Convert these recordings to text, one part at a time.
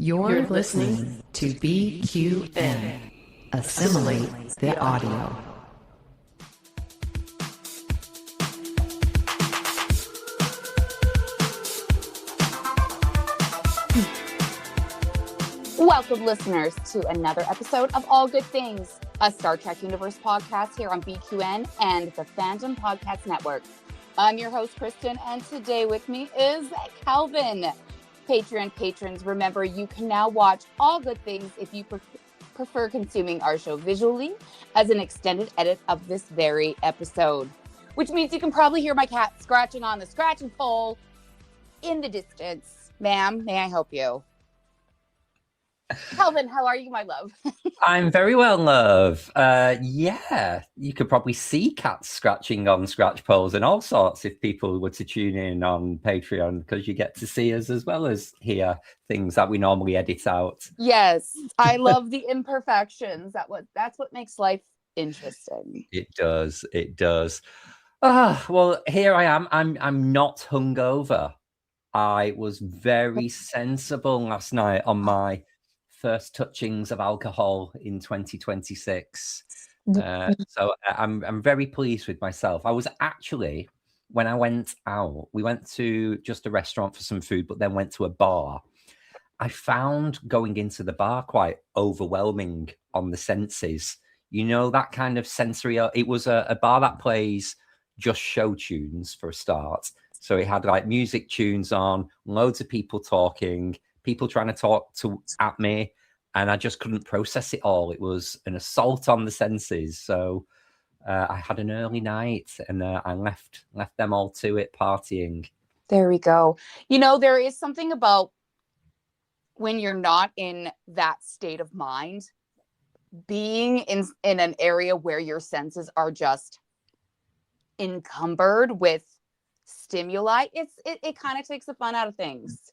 You're listening to BQN. Assimilate the audio. Welcome, listeners, to another episode of All Good Things, a Star Trek Universe podcast here on BQN and the Fandom Podcast Network. I'm your host, Kristin, and today with me is Kelvin. Patreon patrons, remember you can now watch All Good Things if you prefer consuming our show visually as an extended edit of this very episode, which means you can probably hear my cat scratching on the scratching pole in the distance. Ma'am, may I help you? Kelvin, how are you, my love? I'm very well, love. Yeah, you could probably see cats scratching on scratch poles and all sorts if people were to tune in on Patreon, because you get to see us as well as hear things that we normally edit out. Yes, I love the imperfections. That's what makes life interesting. It does. It does. Well, here I am. I'm not hungover. I was very sensible last night on my first touchings of alcohol in 2026. So I'm very pleased with myself. I was actually, when I went out, we went to just a restaurant for some food, but then went to a bar. I found going into the bar quite overwhelming on the senses. You know, that kind of sensory. It was a bar that plays just show tunes for a start. So it had like music tunes on, loads of people talking, people trying to talk at me, and I just couldn't process it all. It was an assault on the senses. So I had an early night, and I left them all to it, partying. There we go. You know, there is something about when you're not in that state of mind, being in an area where your senses are just encumbered with stimuli, it kind of takes the fun out of things.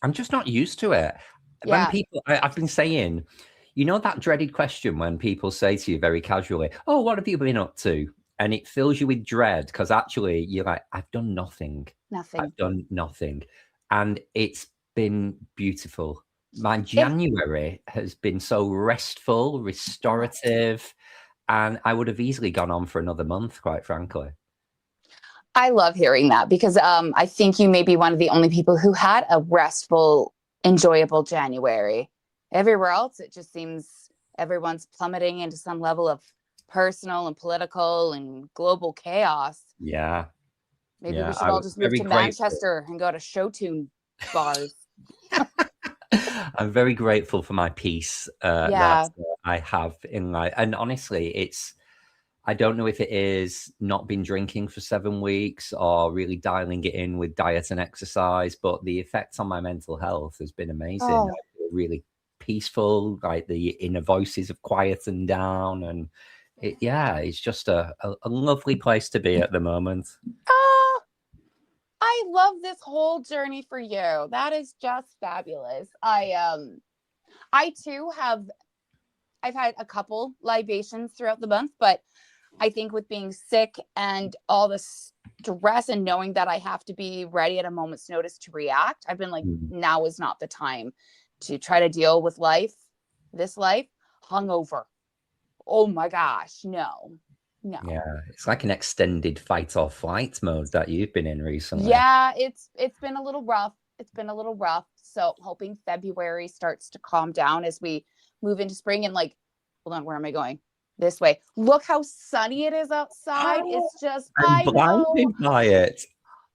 I'm just not used to it. Yeah. When people, I've been saying, you know, that dreaded question when people say to you very casually, "Oh, what have you been up to?" And it fills you with dread because actually you're like, "I've done nothing. I've done nothing," and it's been beautiful. My January has been so restful, restorative, and I would have easily gone on for another month, quite frankly. I love hearing that because I think you may be one of the only people who had a restful, enjoyable January. Everywhere else, it just seems everyone's plummeting into some level of personal and political and global chaos. Yeah. Maybe we should all just move to Manchester and go to show tune bars. I'm very grateful for my peace that I have in life. And honestly, I don't know if it is not been drinking for 7 weeks or really dialing it in with diet and exercise, but the effect on my mental health has been amazing. I feel really peaceful, like the inner voices have quietened down, and it's just a lovely place to be at the moment. I love this whole journey for you. That is just fabulous. I too I've had a couple libations throughout the month, but I think with being sick and all the stress and knowing that I have to be ready at a moment's notice to react, I've been like, now is not the time to try to deal with this life, hungover. Oh my gosh, no. Yeah, it's like an extended fight or flight mode that you've been in recently. Yeah, it's been a little rough. So hoping February starts to calm down as we move into spring and hold on, where am I going? This way. Look how sunny it is outside. It's just, I'm blinded by it.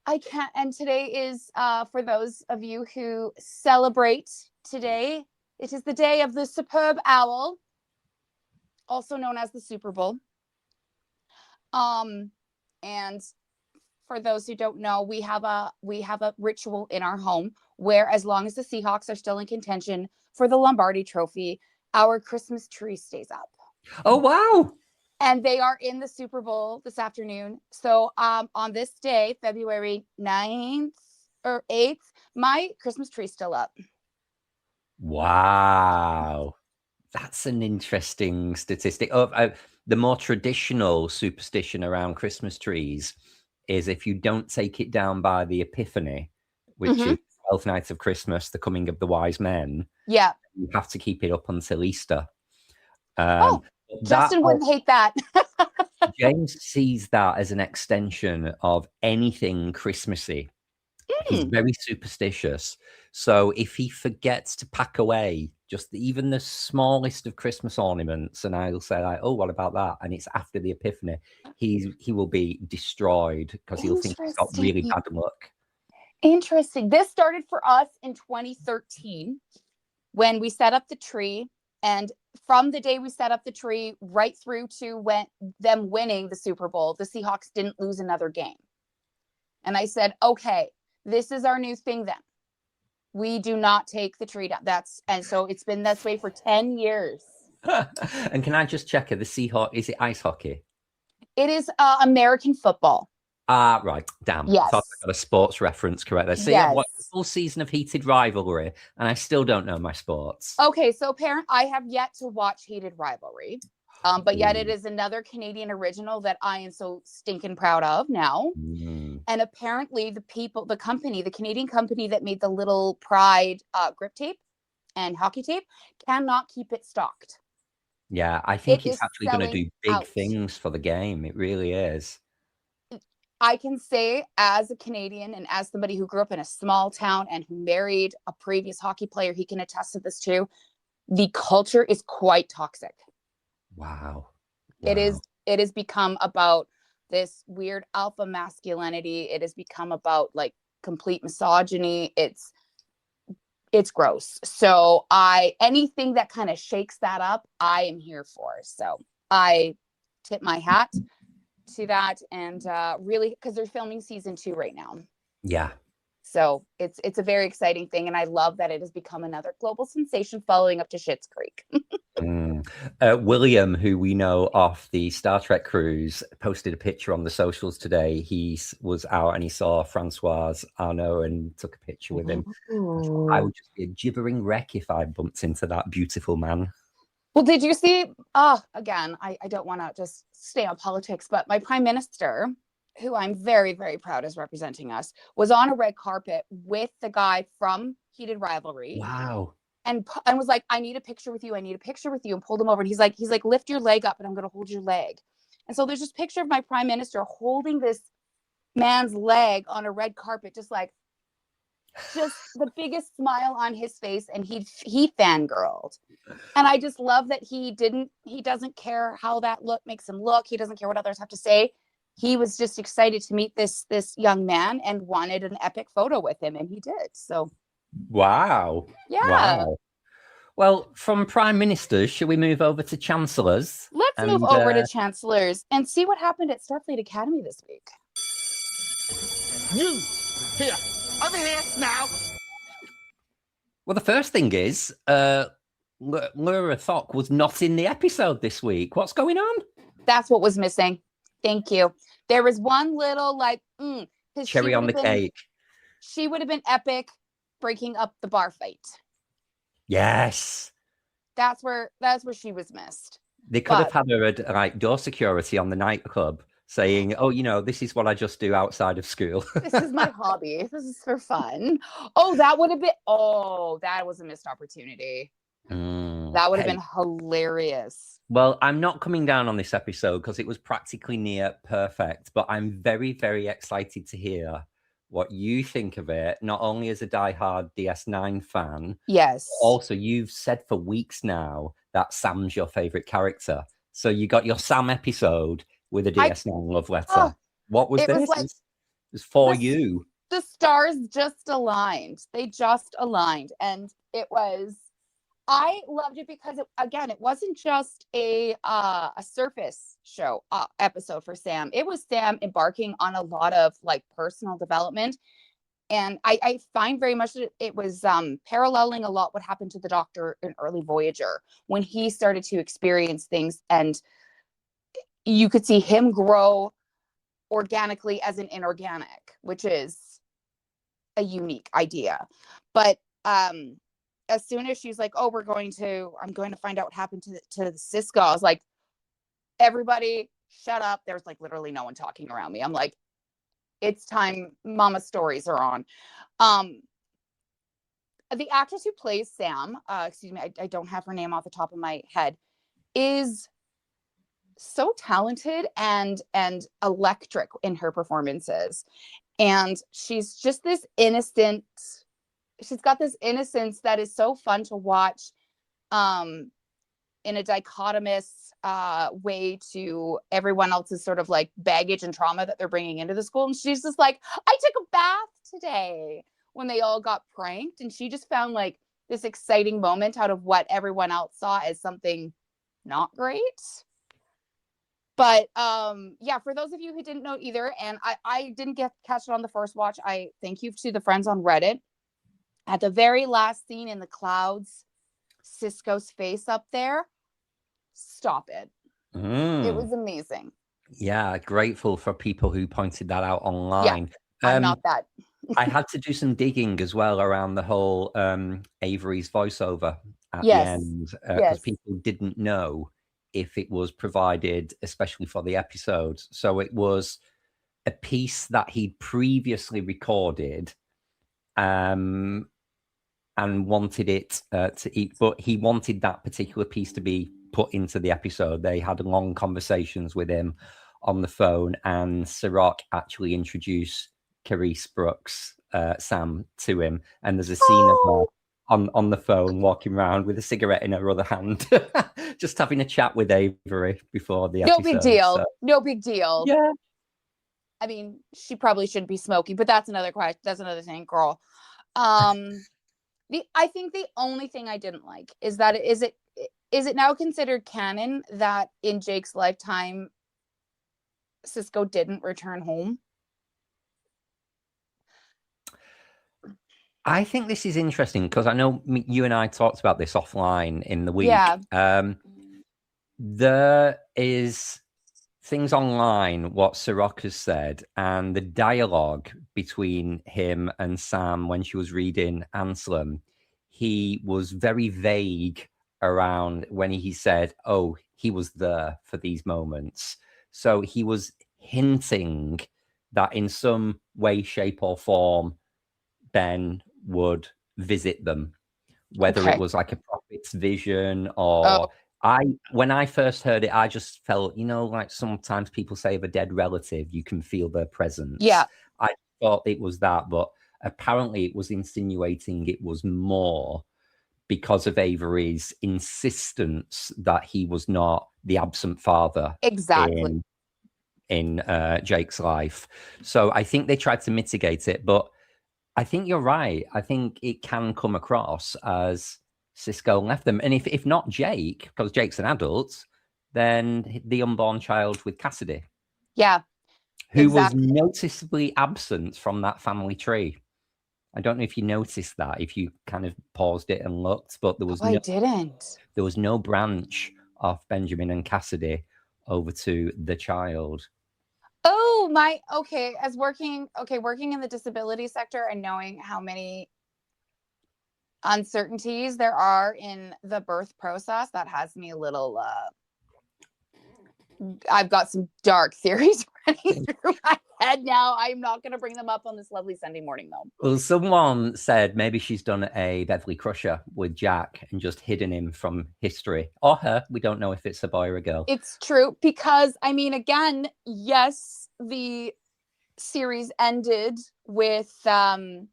I can't. And today is, for those of you who celebrate today, it is the day of the superb owl, also known as the Super Bowl. And for those who don't know, we have a ritual in our home where, as long as the Seahawks are still in contention for the Lombardi Trophy, our Christmas tree stays up. Oh, wow. And they are in the Super Bowl this afternoon. So on this day, February 9th or 8th, my Christmas tree's still up. Wow. That's an interesting statistic. The more traditional superstition around Christmas trees is if you don't take it down by the Epiphany, which is 12th night of Christmas, the coming of the wise men. Yeah. You have to keep it up until Easter. Justin wouldn't hate that. James sees that as an extension of anything Christmassy. He's very superstitious. So if he forgets to pack away just even the smallest of Christmas ornaments, and I'll say like, oh, what about that? And it's after the Epiphany, he will be destroyed because he'll think he's got really bad luck. Interesting. This started for us in 2013 when we set up the tree. And from the day we set up the tree right through to them winning the Super Bowl, the Seahawks didn't lose another game. And I said, okay, this is our new thing then. We do not take the tree down. And so it's been this way for 10 years. And can I just check, the Seahawks, is it ice hockey? It is American football. Right. Damn. Yes. I got a sports reference correct there. So yes. yeah, what full season of Heated Rivalry, and I still don't know my sports. Okay, so I have yet to watch Heated Rivalry. But yet it is another Canadian original that I am so stinking proud of now. And apparently the Canadian company that made the little Pride grip tape and hockey tape cannot keep it stocked. Yeah, I think it's actually going to do big things for the game. It really is. I can say as a Canadian and as somebody who grew up in a small town and who married a previous hockey player, he can attest to this too. The culture is quite toxic. Wow. It has become about this weird alpha masculinity. It has become about like complete misogyny. It's gross. So anything that kind of shakes that up, I am here for. So I tip my hat to that, and really, because they're filming season 2 right now. Yeah. So it's a very exciting thing, and I love that it has become another global sensation following up to Schitt's Creek. William, who we know off the Star Trek cruise, posted a picture on the socials today. He was out and he saw Francois Arnaud and took a picture with him. I would just be a gibbering wreck if I bumped into that beautiful man. Well, did you see, again, I don't want to just stay on politics, but my prime minister, who I'm very, very proud is representing us, was on a red carpet with the guy from Heated Rivalry. Wow. And was like, I need a picture with you. I need a picture with you. And pulled him over. And he's like, lift your leg up and I'm going to hold your leg. And so there's this picture of my prime minister holding this man's leg on a red carpet, just the biggest smile on his face. And he fangirled. And I just love that he doesn't care how that makes him look. He doesn't care what others have to say. He was just excited to meet this young man and wanted an epic photo with him. And he did. So. Wow. Yeah. Wow. Well, from prime ministers, should we move over to chancellors? Let's move over to chancellors and see what happened at Starfleet Academy this week. You here, over here now. Well, the first thing is, Laura Thock was not in the episode this week. What's going on? That's what was missing. Thank you. There was one little cherry on the cake. She would have been epic breaking up the bar fight. Yes. That's where she was missed. They could have had her at door security on the nightclub saying, oh, this is what I just do outside of school. This is my hobby. This is for fun. That was a missed opportunity. That would have been hilarious. Well, I'm not coming down on this episode because it was practically near perfect, but I'm very, very excited to hear what you think of it, not only as a diehard DS9 fan. Yes. Also, you've said for weeks now that Sam's your favorite character. So you got your Sam episode with a DS9 love letter. What was this? It was for you. The stars just aligned. They just aligned. And I loved it because it wasn't just a surface show episode for Sam. It was Sam embarking on a lot of personal development, and I find very much that it was paralleling a lot what happened to the Doctor in early Voyager when he started to experience things, and you could see him grow organically as an inorganic, which is a unique idea, but as soon as she's like, oh, I'm going to find out what happened to Cisco, I was like, everybody shut up. There's literally no one talking around me. I'm like, it's time. Mama stories are on. the actress who plays Sam, excuse me, I don't have her name off the top of my head, is so talented and electric in her performances. And she's just this innocent, she's got this innocence that is so fun to watch, in a dichotomous way to everyone else's sort of like baggage and trauma that they're bringing into the school. And she's just like, I took a bath today, when they all got pranked. And she just found like this exciting moment out of what everyone else saw as something not great. But yeah, for those of you who didn't know either, and I didn't catch it on the first watch, I thank you to the friends on Reddit. At the very last scene in the clouds, Cisco's face up there, stop it. It was amazing. Yeah, grateful for people who pointed that out online. Yeah, I'm not that. I had to do some digging as well around the whole Avery's voiceover at the end, because people didn't know if it was provided especially for the episode. So it was a piece that he'd previously recorded and wanted it to eat, but he wanted that particular piece to be put into the episode. They had long conversations with him on the phone, and Sirach actually introduced Carice Brooks, Sam, to him, and there's a scene of her on the phone walking around with a cigarette in her other hand, just having a chat with Avery before the episode. No big deal. So. No big deal. Yeah. I mean, she probably shouldn't be smoking, but that's another question. That's another thing, girl. I think the only thing I didn't like is that is it now considered canon that in Jake's lifetime, Cisco didn't return home? I think this is interesting because I know you and I talked about this offline in the week. Yeah. There is things online, what Sirach has said, and the dialogue between him and Sam when she was reading Anselm, he was very vague around when he said, oh, he was there for these moments. So he was hinting that in some way, shape or form, Ben would visit them, whether it was like a prophet's vision or when I first heard it, I just felt, like sometimes people say of a dead relative, you can feel their presence. Yeah. I thought it was that, but apparently it was insinuating it was more because of Avery's insistence that he was not the absent father. Exactly. In Jake's life. So I think they tried to mitigate it, but I think you're right. I think it can come across as Cisco left them. And if not Jake, because Jake's an adult, then the unborn child with Cassidy. Yeah. Who was noticeably absent from that family tree. I don't know if you noticed that, if you kind of paused it and looked, but there was I didn't. There was no branch of Benjamin and Cassidy over to the child. Oh, as working in the disability sector and knowing how many uncertainties there are in the birth process, that has me a little, I've got some dark theories running through my head now. I'm not going to bring them up on this lovely Sunday morning, though. Well, someone said maybe she's done a Beverly Crusher with Jack and just hidden him from history. Or her. We don't know if it's a boy or a girl. It's true because, I mean, again, yes, the series ended with, the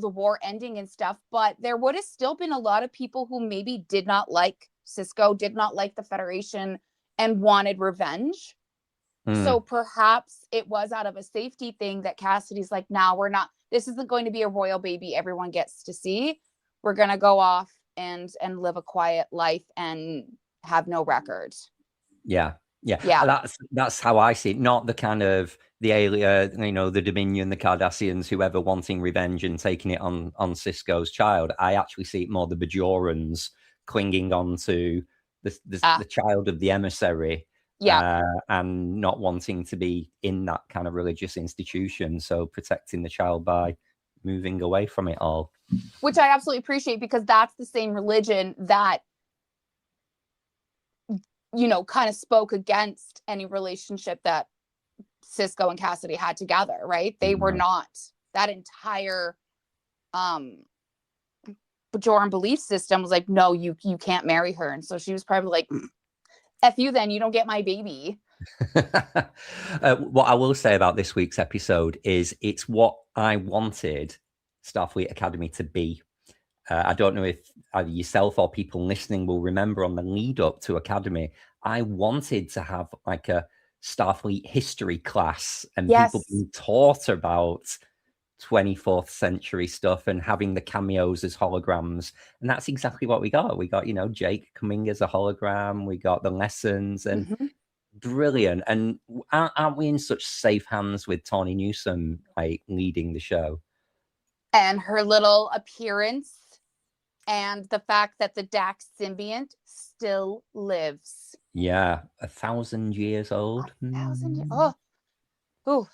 war ending and stuff, but there would have still been a lot of people who maybe did not like Cisco, did not like the Federation, and wanted revenge. So perhaps it was out of a safety thing that Cassidy's like, now this isn't going to be a royal baby everyone gets to see. We're going to go off and live a quiet life and have no record. Yeah. That's how I see it. Not the kind of the alien, the Dominion, the Cardassians, whoever wanting revenge and taking it on Cisco's child. I actually see it more the Bajorans clinging on to the child of the emissary. And not wanting to be in that kind of religious institution. So protecting the child by moving away from it all. Which I absolutely appreciate because that's the same religion that, kind of spoke against any relationship that Cisco and Cassidy had together, right? They were not that entire Bajoran belief system was like, no, you can't marry her. And so she was probably like, F you then, you don't get my baby. What I will say about this week's episode is it's what I wanted Starfleet Academy to be. I don't know if either yourself or people listening will remember on the lead up to Academy, I wanted to have like a Starfleet history class and people being taught about 24th century stuff and having the cameos as holograms. And that's exactly what we got. We got, Jake coming as a hologram. We got the lessons and brilliant. And aren't we in such safe hands with Tawny Newsome, like leading the show? And her little appearance and the fact that the Dax symbiont still lives. Yeah, 1,000 years old. 1,000 years. Oh.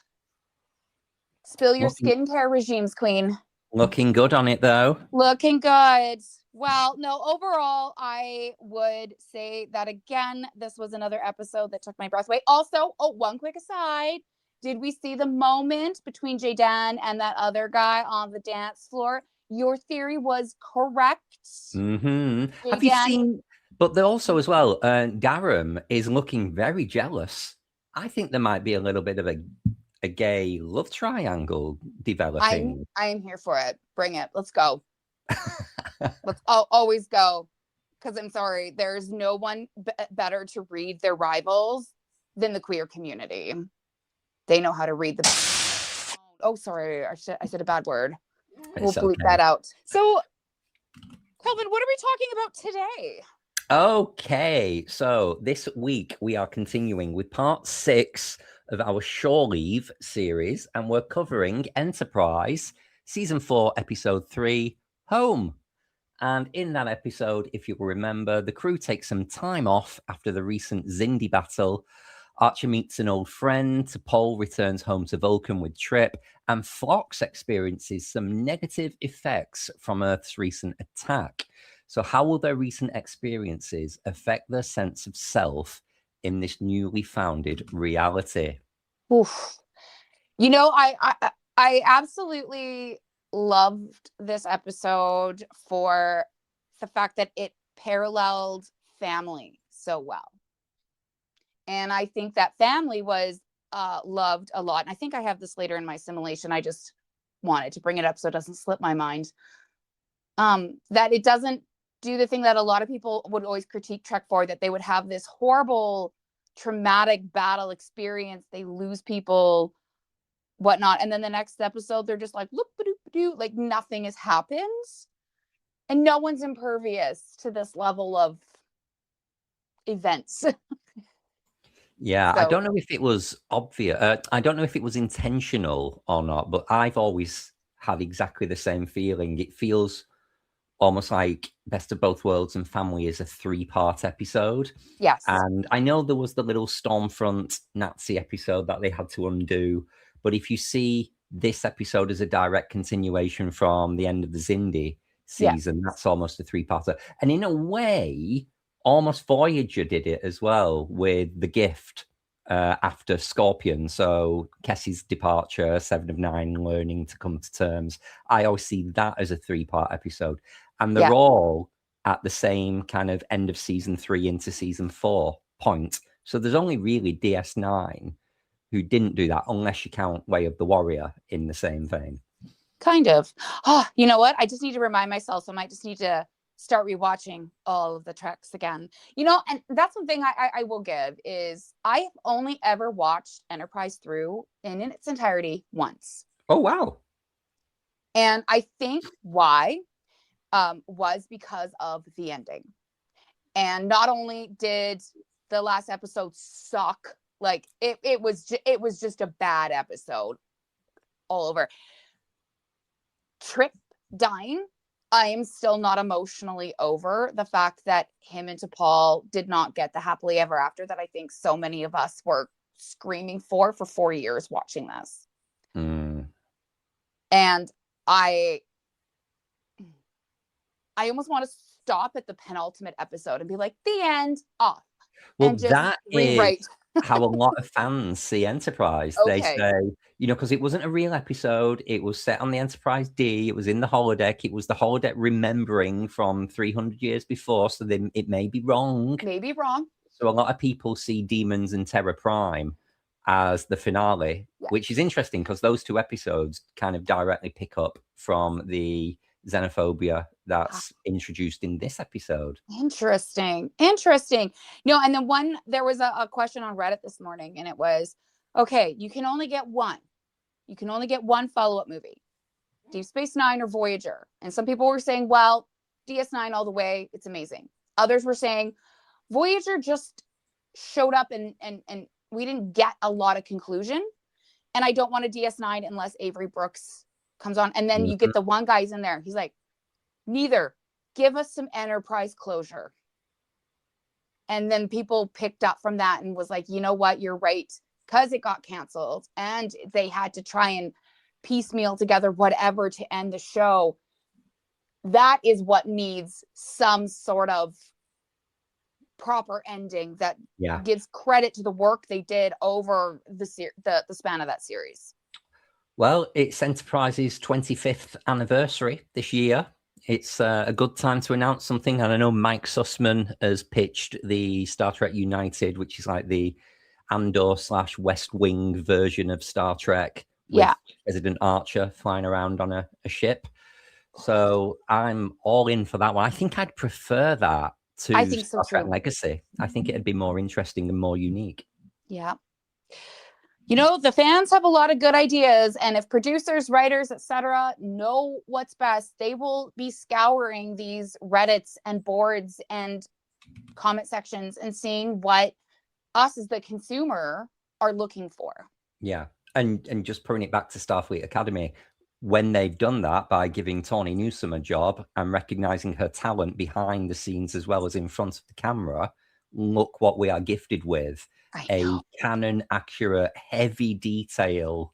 Spill your skincare regimes, Queen. Looking good on it, though. Looking good. Well, no, overall, I would say that, again, this was another episode that took my breath away. Also, one quick aside. Did we see the moment between Jaden and that other guy on the dance floor? Your theory was correct. Have you seen? But also as well, Garam is looking very jealous. I think there might be a little bit of a gay love triangle developing. I am here for it. Bring it. Let's go. Let's always go. Because I'm sorry, there's no one better to read their rivals than the queer community. They know how to read the. Oh, sorry, I said a bad word. We'll bleep that out. So, Kelvin, what are we talking about today? Okay, so this week we are continuing with part 6 of our Shoreleave series, and we're covering Enterprise, season 4, episode 3, Home. And in that episode, if you will remember, the crew takes some time off after the recent Xindi battle. Archer meets an old friend, T'Pol returns home to Vulcan with Trip, and Phlox experiences some negative effects from Earth's recent attack. So how will their recent experiences affect their sense of self in this newly founded reality? Oof. I absolutely loved this episode for the fact that it paralleled family so well. And I think that family was loved a lot. And I think I have this later in my simulation. I just wanted to bring it up so it doesn't slip my mind. That it doesn't do the thing that a lot of people would always critique Trek for, that they would have this horrible, traumatic battle experience. They lose people, whatnot. And then the next episode, they're just like, loop-a-doop-a-doo, like nothing has happened. And no one's impervious to this level of events. Yeah, so, I don't know if it was obvious. I don't know if it was intentional or not, but I've always had exactly the same feeling. It feels almost like Best of Both Worlds and Family is a 3-part episode. Yes. And I know there was the little Stormfront Nazi episode that they had to undo. But if you see this episode as a direct continuation from the end of the Xindi season, that's almost a 3-parter. And in a way, almost Voyager did it as well with The Gift after Scorpion. So Kessie's departure, 7 of 9 learning to come to terms. I always see that as a 3-part episode. And they're all at the same kind of end of season 3 into season 4 point. So there's only really DS9 who didn't do that, unless you count Way of the Warrior in the same vein. Kind of. Oh, you know what? I just need to remind myself. So I might just need to start rewatching all of the Treks again. And that's one thing I will give is I have only ever watched Enterprise through in its entirety once. Oh, wow. And I think why was because of the ending. And not only did the last episode suck, like it was just a bad episode all over. Trip dying, I am still not emotionally over the fact that him and T'Pol did not get the happily ever after that I think so many of us were screaming for 4 years watching this. And I almost want to stop at the penultimate episode and be like, the end, off. Well, and just that rewrite. how a lot of fans see Enterprise. They Okay. say, because it wasn't a real episode. It was set on the Enterprise D. It was in the holodeck. It was the holodeck remembering from 300 years before. So it may be wrong. Maybe wrong. So a lot of people see Demons and Terra Prime as the finale, which is interesting because those two episodes kind of directly pick up from the xenophobia that's introduced in this episode. Interesting. And then there was a question on Reddit this morning, and it was, okay, you can only get one follow-up movie, Deep Space Nine or Voyager. And some people were saying, well, DS9 all the way, it's amazing. Others were saying Voyager just showed up and we didn't get a lot of conclusion, and I don't want a DS9 unless Avery Brooks comes on. And then you get the one guy's in there, he's like, neither. Give us some Enterprise closure. And then people picked up from that and was like, you know what, you're right, because it got canceled and they had to try and piecemeal together whatever to end the show. That is what needs some sort of proper ending that gives credit to the work they did over the span of that series. Well, it's Enterprise's 25th anniversary this year. It's a good time to announce something. And I know Mike Sussman has pitched the Star Trek United, which is like the Andor/West Wing version of Star Trek, with President Archer flying around on a ship. So I'm all in for that one. I think I'd prefer that to Star Trek Legacy. I think it'd be more interesting and more unique. Yeah. The fans have a lot of good ideas, and if producers, writers, etc. know what's best, they will be scouring these Reddits and boards and comment sections and seeing what us as the consumer are looking for. Yeah. And just putting it back to Starfleet Academy, when they've done that by giving Tawny Newsome a job and recognizing her talent behind the scenes as well as in front of the camera, look what we are gifted with. A canon accurate, heavy detail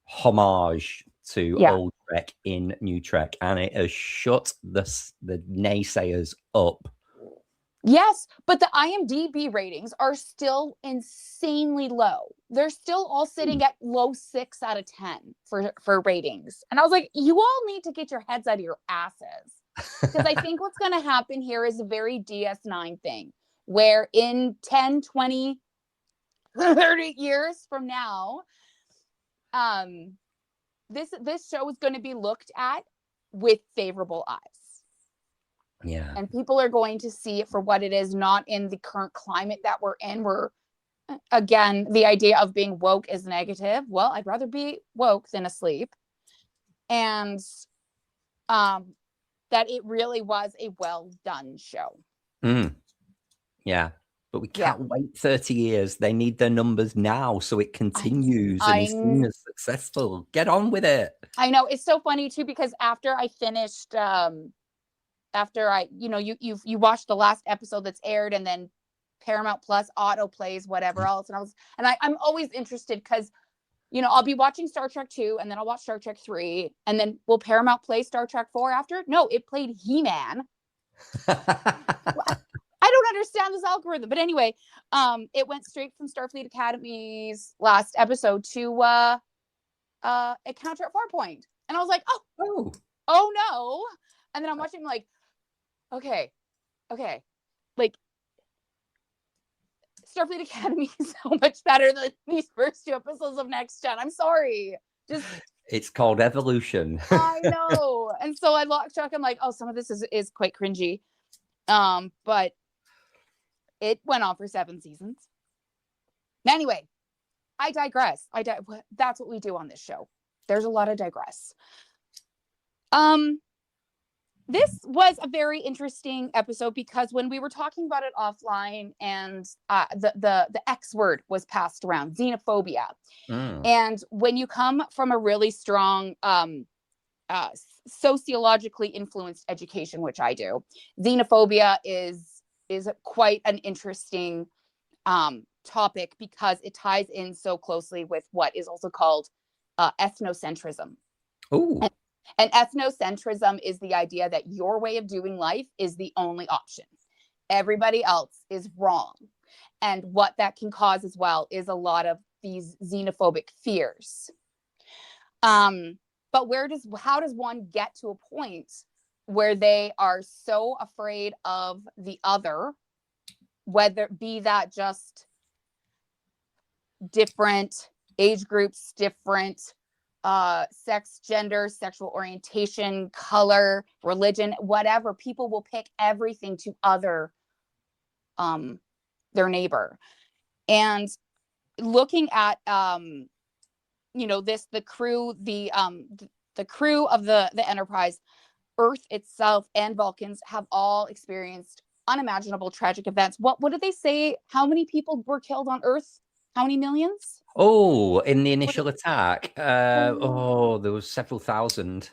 homage to old Trek in New Trek, and it has shut the naysayers up. Yes, but the IMDb ratings are still insanely low. They're still all sitting at low 6 out of 10 for ratings. And I was like, you all need to get your heads out of your asses. Because I think what's going to happen here is a very DS9 thing, where in 10, 20, 30 years from now, this show is going to be looked at with favorable eyes. Yeah. And people are going to see it for what it is, not in the current climate that we're in, where, again, the idea of being woke is negative. Well, I'd rather be woke than asleep. And that it really was a well done show. Yeah. But we can't wait 30 years. They need their numbers now so it continues and is seen as successful. Get on with it. I know. It's so funny, too, because after I finished... you watched the last episode that's aired, and then Paramount Plus auto plays whatever else, and I'm always interested because I'll be watching Star Trek 2, and then I'll watch Star Trek 3, and then will Paramount play Star Trek 4 after? No, it played He-Man. I don't understand this algorithm, but anyway, it went straight from Starfleet Academy's last episode to Encounter at Farpoint, and I was like, oh no. And then I'm watching, like, okay. Like, Starfleet Academy is so much better than these first 2 episodes of Next Gen. I'm sorry. It's called evolution. I know. And so I locked Chuck. I'm like, some of this is quite cringy. But it went on for 7 seasons. Anyway, I digress. That's what we do on this show. There's a lot of digress. This was a very interesting episode because when we were talking about it offline, and the X word was passed around, xenophobia. And when you come from a really strong sociologically influenced education, which I do, xenophobia is quite an interesting topic because it ties in so closely with what is also called ethnocentrism. Oh. And ethnocentrism is the idea that your way of doing life is the only option. Everybody else is wrong. And what that can cause as well is a lot of these xenophobic fears. But how does one get to a point where they are so afraid of the other, whether be that just different age groups, different sex, gender, sexual orientation, color, religion, whatever, people will pick everything to other their neighbor. And looking at the crew of the Enterprise, Earth itself and Vulcans have all experienced unimaginable tragic events. What did they say? How many people were killed on Earth? How many millions? Oh, in the initial attack, there was several thousand.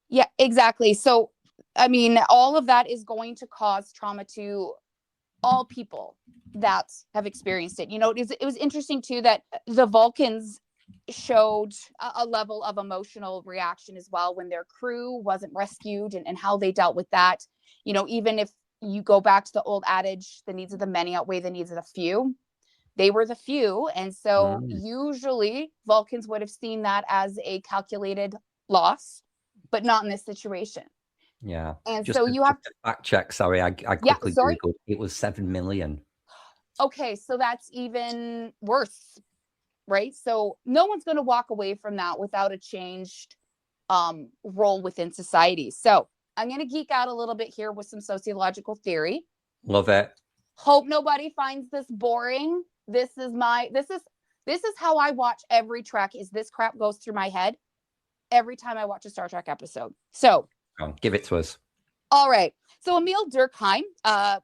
Yeah, exactly. So, I mean, all of that is going to cause trauma to all people that have experienced it. It was interesting too that the Vulcans showed a level of emotional reaction as well when their crew wasn't rescued, and how they dealt with that. Even if you go back to the old adage, the needs of the many outweigh the needs of the few, they were the few. And so usually Vulcans would have seen that as a calculated loss, but not in this situation. Yeah. And just so to, you have to fact check, sorry, I quickly Googled, it was 7 million. Okay, so that's even worse, right? So no one's going to walk away from that without a changed role within society. So I'm going to geek out a little bit here with some sociological theory. Love it. Hope nobody finds this boring. This is how I watch every Trek. Is this crap goes through my head every time I watch a Star Trek episode. So give it to us. All right. So Emil Durkheim,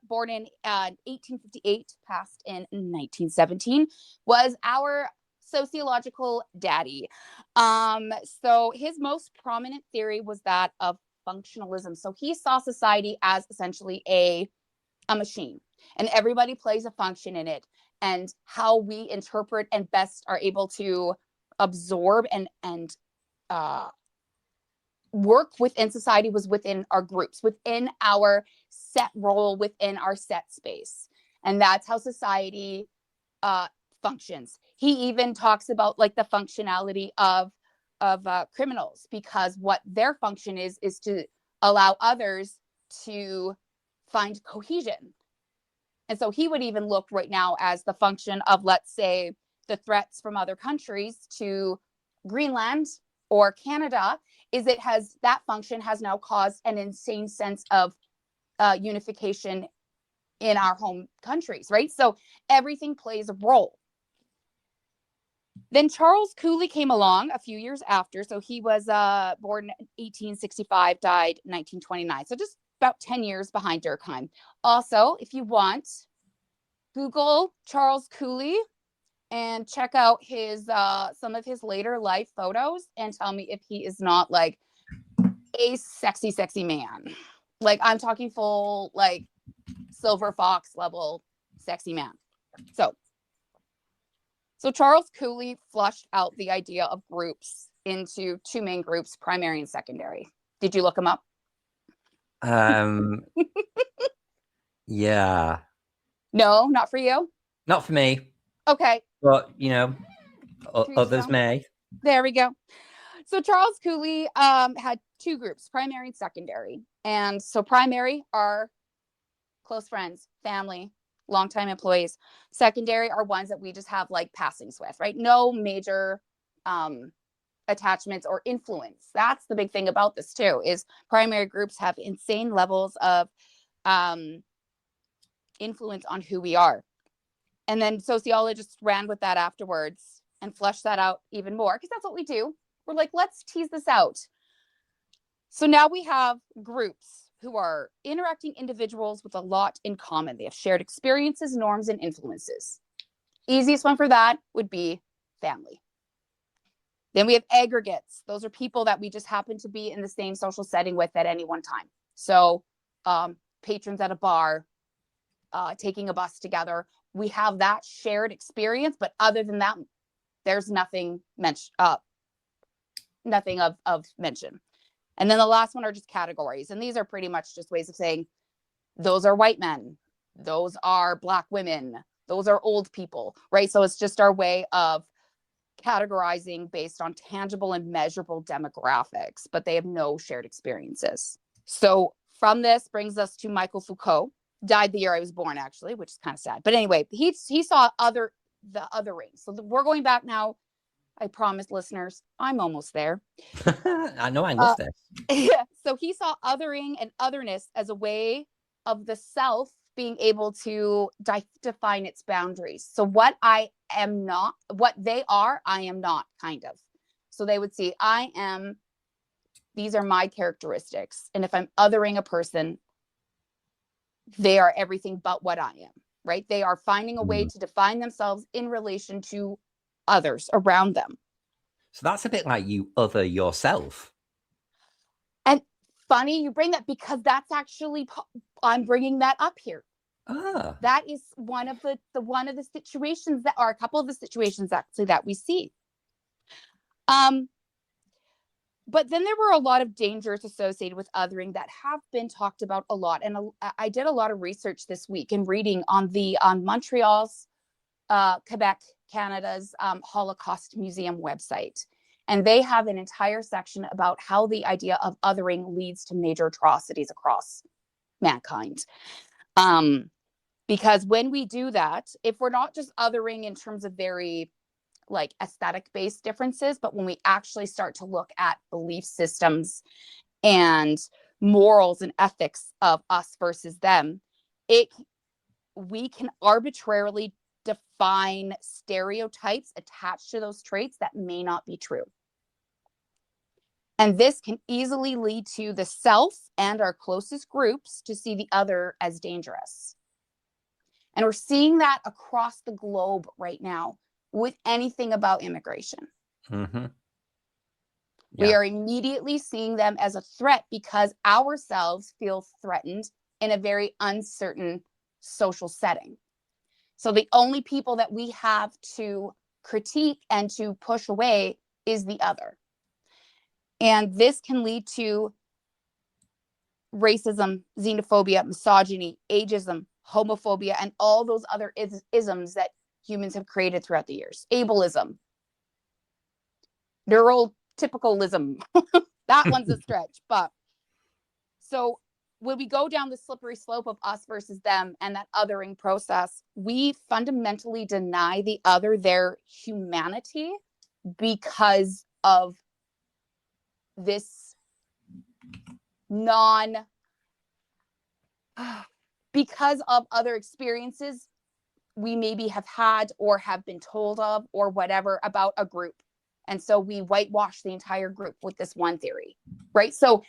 born in 1858, passed in 1917, was our sociological daddy. So his most prominent theory was that of functionalism. So he saw society as essentially a machine, and everybody plays a function in it, and how we interpret and best are able to absorb and work within society was within our groups, within our set role, within our set space. And that's how society functions. He even talks about like the functionality of criminals, because what their function is to allow others to find cohesion. And so he would even look right now as the function of, let's say, the threats from other countries to Greenland or Canada, is that function has now caused an insane sense of unification in our home countries, right? So everything plays a role. Then Charles Cooley came along a few years after. So he was born in 1865, died 1929. So just about 10 years behind Durkheim. Also, if you want, Google Charles Cooley and check out his some of his later life photos and tell me if he is not like a sexy man. Like, I'm talking full like silver fox level sexy man. So Charles Cooley flushed out the idea of groups into two main groups, primary and secondary. Did you look him up? Yeah. No, not for you? Not for me. Okay. But, others may. There we go. So Charles Cooley had two groups, primary and secondary. And so primary are close friends, family, longtime employees. Secondary are ones that we just have like passings with, right? No major attachments or influence. That's the big thing about this too, is primary groups have insane levels of influence on who we are. And then sociologists ran with that afterwards and flushed that out even more, because that's what we do. We're like, let's tease this out. So now we have groups who are interacting individuals with a lot in common. They have shared experiences, norms, and influences. Easiest one for that would be family. Then we have aggregates. Those are people that we just happen to be in the same social setting with at any one time. So patrons at a bar, taking a bus together. We have that shared experience, but other than that, there's nothing of mention. And then the last one are just categories. And these are pretty much just ways of saying those are white men, those are Black women, those are old people, right? So it's just our way of categorizing based on tangible and measurable demographics, but they have no shared experiences. So from this brings us to Michael Foucault, died the year I was born, actually, which is kind of sad. But anyway, he saw the othering. So we're going back now. I promise, listeners, I'm almost there. I know, I love this. Yeah. So he saw othering and otherness as a way of the self being able to define its boundaries. So what I am not, what they are, I am not, kind of. So they would see, these are my characteristics. And if I'm othering a person, they are everything but what I am, right? They are finding a way to define themselves in relation to others around them. So that's a bit like you other yourself. And funny you bring that, because that's actually, I'm bringing that up here. That is one of the situations that are a couple of the situations actually that we see. But then there were a lot of dangers associated with othering that have been talked about a lot. And I did a lot of research this week and reading on Montreal's, Quebec, Canada's Holocaust Museum website. And they have an entire section about how the idea of othering leads to major atrocities across mankind. Because when we do that, if we're not just othering in terms of very like aesthetic based differences, but when we actually start to look at belief systems and morals and ethics of us versus them, we can arbitrarily define stereotypes attached to those traits that may not be true. And this can easily lead to the self and our closest groups to see the other as dangerous. And we're seeing that across the globe right now with anything about immigration. Mm-hmm. Yeah. We are immediately seeing them as a threat because ourselves feel threatened in a very uncertain social setting. So the only people that we have to critique and to push away is the other. And this can lead to racism, xenophobia, misogyny, ageism, homophobia, and all those other isms that humans have created throughout the years. Ableism, neurotypicalism. That one's a stretch. But so when we go down the slippery slope of us versus them and that othering process, we fundamentally deny the other their humanity because of this because of other experiences we maybe have had or have been told of or whatever about a group. And so we whitewash the entire group with this one theory, right? So,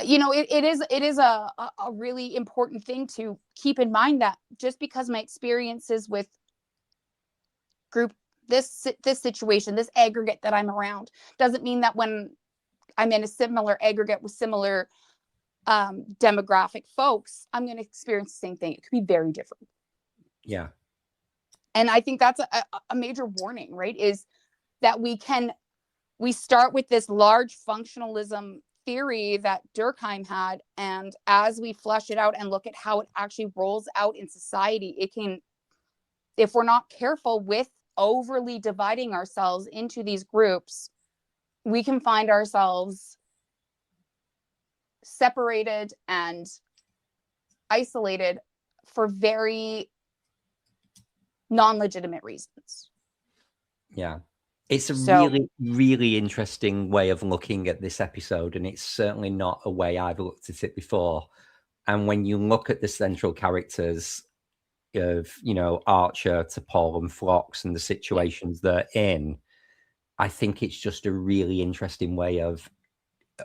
you know, it is a really important thing to keep in mind that just because my experiences with group, this situation, this aggregate that I'm around, doesn't mean that when I'm in a similar aggregate with similar demographic folks, I'm going to experience the same thing. It could be very different. Yeah. And I think that's a major warning, right? Is that we start with this large functionalism theory that Durkheim had. And as we flesh it out and look at how it actually rolls out in society, it can, if we're not careful with overly dividing ourselves into these groups, we can find ourselves separated and isolated for very non-legitimate reasons. Yeah. It's a really, really interesting way of looking at this episode, and it's certainly not a way I've looked at it before. And when you look at the central characters of, you know, Archer to Paul and Phlox and the situations they're in, I think it's just a really interesting way of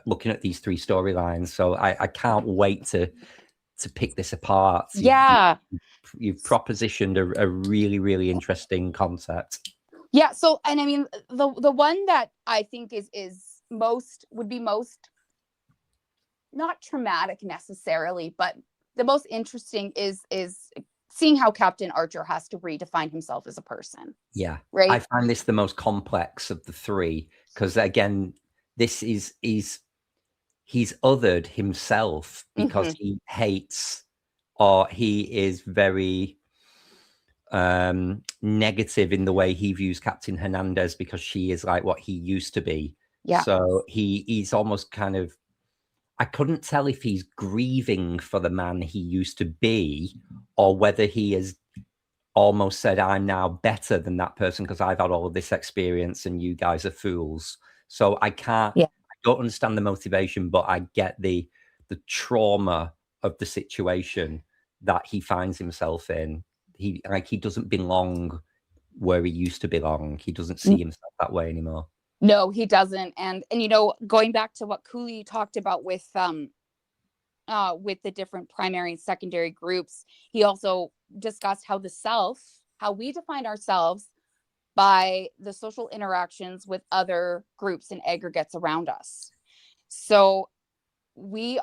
looking at these three storylines. So I can't wait to pick this apart. Yeah. You've propositioned a really, really interesting concept. Yeah. So, and I mean, the one that I think would be most not traumatic necessarily, but the most interesting is seeing how Captain Archer has to redefine himself as a person. Yeah. Right. I find this the most complex of the three, because again, this is he's othered himself because he hates or he is very negative in the way he views Captain Hernandez because she is like what he used to be. Yeah. So he's almost kind of, I couldn't tell if he's grieving for the man he used to be or whether he has almost said, I'm now better than that person because I've had all of this experience and you guys are fools. So I don't understand the motivation, but I get the trauma of the situation that he finds himself in. He doesn't belong where he used to belong. He doesn't see himself that way anymore. No, he doesn't. And going back to what Cooley talked about with the different primary and secondary groups, he also discussed how we define ourselves by the social interactions with other groups and aggregates around us. So we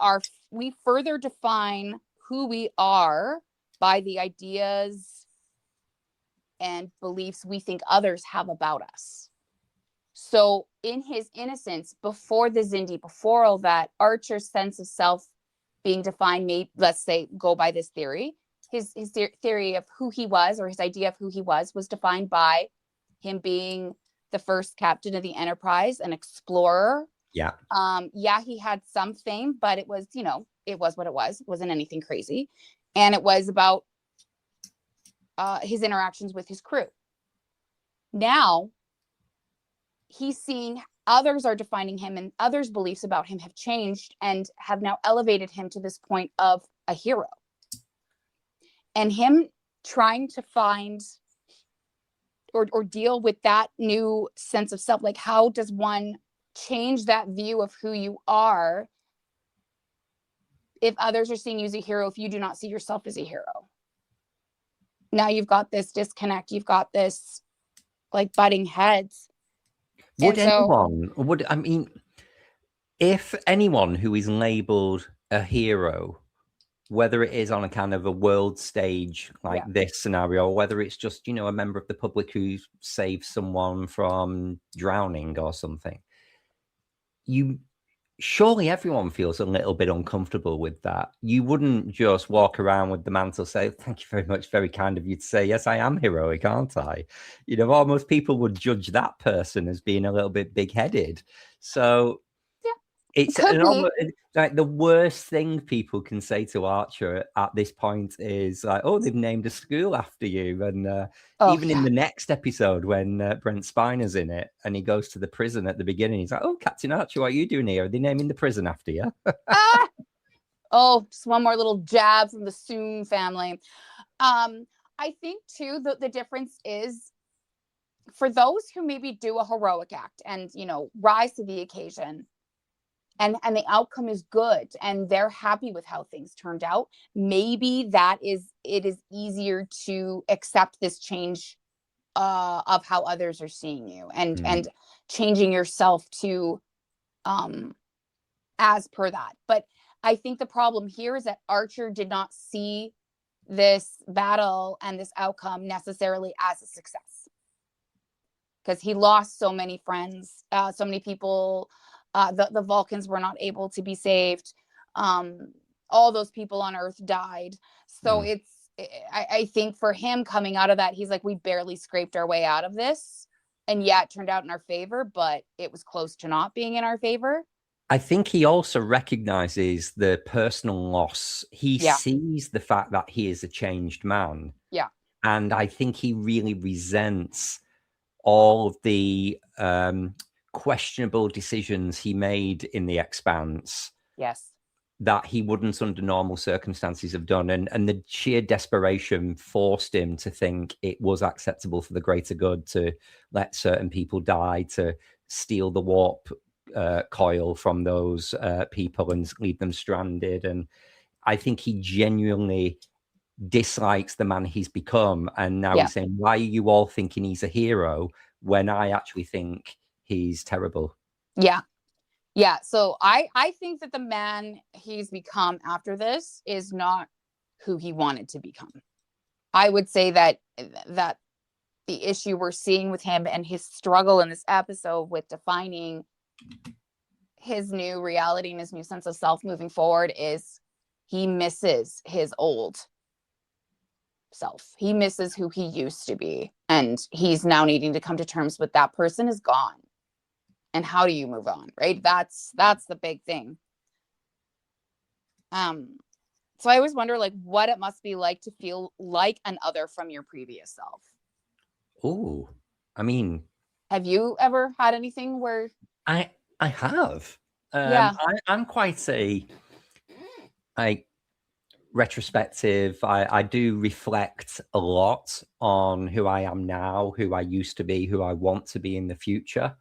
further define who we are by the ideas and beliefs we think others have about us. So in his innocence, before the Zindi, before all that, Archer's sense of self being defined, let's say, go by this theory, his theory of who he was, or his idea of who he was defined by him being the first captain of the Enterprise, an explorer. Yeah. He had some fame, but it was, it was what it was. It wasn't anything crazy. And it was about his interactions with his crew. Now, he's seeing others are defining him and others' beliefs about him have changed and have now elevated him to this point of a hero. And him trying to find or deal with that new sense of self, like how does one change that view of who you are if others are seeing you as a hero, if you do not see yourself as a hero? Now you've got this disconnect, you've got this like butting heads. If anyone who is labeled a hero, whether it is on a kind of a world stage like this scenario, or whether it's just, a member of the public who saves someone from drowning or something, surely everyone feels a little bit uncomfortable with that. You wouldn't just walk around with the mantle, say, thank you very much, very kind of you to say, yes, I am heroic, aren't I? Almost people would judge that person as being a little bit big-headed. So it's like the worst thing people can say to Archer at this point is like, oh, they've named a school after you. And in the next episode, when Brent Spiner's in it and he goes to the prison at the beginning, he's like, oh, Captain Archer, what are you doing here? Are they naming the prison after you? Just one more little jab from the Soon family. I think, too, the difference is for those who maybe do a heroic act and, rise to the occasion, and the outcome is good and they're happy with how things turned out, maybe it is easier to accept this change of how others are seeing you and changing yourself to as per that. But I think the problem here is that Archer did not see this battle and this outcome necessarily as a success, because he lost so many friends, so many people. The Vulcans were not able to be saved. All those people on Earth died. So I think for him coming out of that, he's like, we barely scraped our way out of this. And yeah, it turned out in our favor, but it was close to not being in our favor. I think he also recognizes the personal loss. He sees the fact that he is a changed man. Yeah. And I think he really resents all of the questionable decisions he made in The Expanse. Yes. That he wouldn't under normal circumstances have done. And the sheer desperation forced him to think it was acceptable for the greater good to let certain people die, to steal the warp coil from those people and leave them stranded. And I think he genuinely dislikes the man he's become. And now he's saying, why are you all thinking he's a hero when I actually think he's terrible? Yeah. So I think that the man he's become after this is not who he wanted to become. I would say that the issue we're seeing with him and his struggle in this episode with defining his new reality and his new sense of self moving forward is he misses his old self. He misses who he used to be. And he's now needing to come to terms with that person is gone. And how do you move on, right? That's the big thing. So I always wonder, like, what it must be like to feel like an other from your previous self. Oh, I mean, have you ever had anything where I have. Yeah. I'm quite a retrospective. I do reflect a lot on who I am now, who I used to be, who I want to be in the future.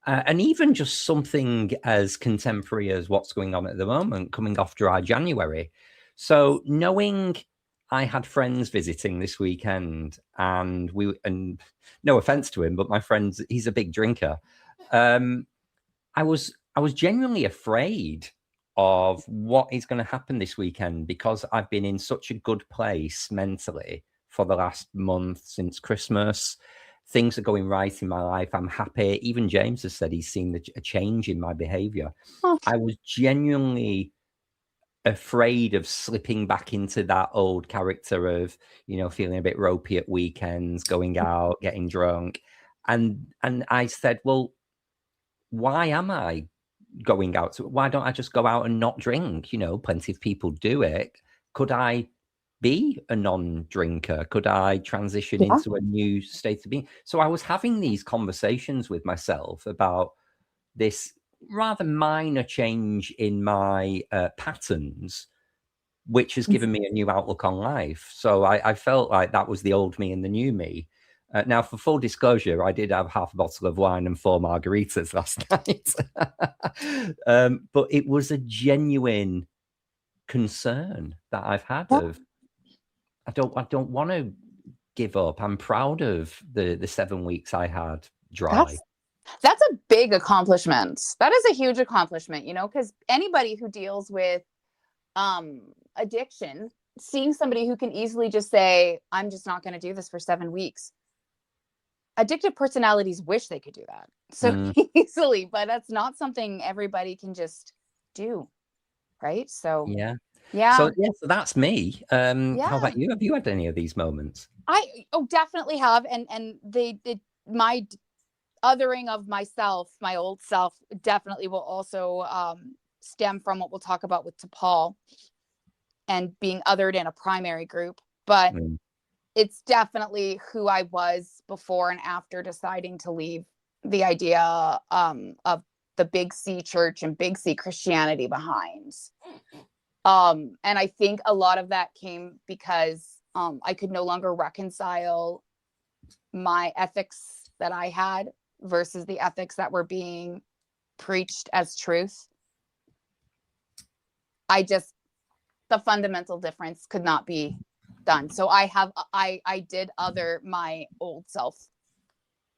And even just something as contemporary as what's going on at the moment, coming off dry January. So knowing I had friends visiting this weekend, and no offense to him, but my friend, he's a big drinker. I was genuinely afraid of what is going to happen this weekend, because I've been in such a good place mentally for the last month since Christmas. Things are going right in my life. I'm happy. Even James has said he's seen a change in my behavior. Oh. I was genuinely afraid of slipping back into that old character of, feeling a bit ropey at weekends, going out, getting drunk. And I said, well, why am I going out? Why don't I just go out and not drink? Plenty of people do it. Could I be a non-drinker? Could I transition into a new state of being? So I was having these conversations with myself about this rather minor change in my patterns, which has given me a new outlook on life. So I felt like that was the old me and the new me. Now, for full disclosure, I did have half a bottle of wine and 4 margaritas last night. But it was a genuine concern that I've had of, I don't want to give up. I'm proud of the 7 weeks I had dry. That's a big accomplishment. That is a huge accomplishment, because anybody who deals with addiction, seeing somebody who can easily just say, I'm just not going to do this for 7 weeks. Addictive personalities wish they could do that so easily, but that's not something everybody can just do. Right. So, yeah. So that's me. How about you? Have you had any of these moments? I definitely have. And my othering of myself, my old self, definitely will also stem from what we'll talk about with T'Pol and being othered in a primary group. But it's definitely who I was before and after deciding to leave the idea of the Big C church and Big C Christianity behind. And I think a lot of that came because I could no longer reconcile my ethics that I had versus the ethics that were being preached as truth. The fundamental difference could not be done. So I did other my old self.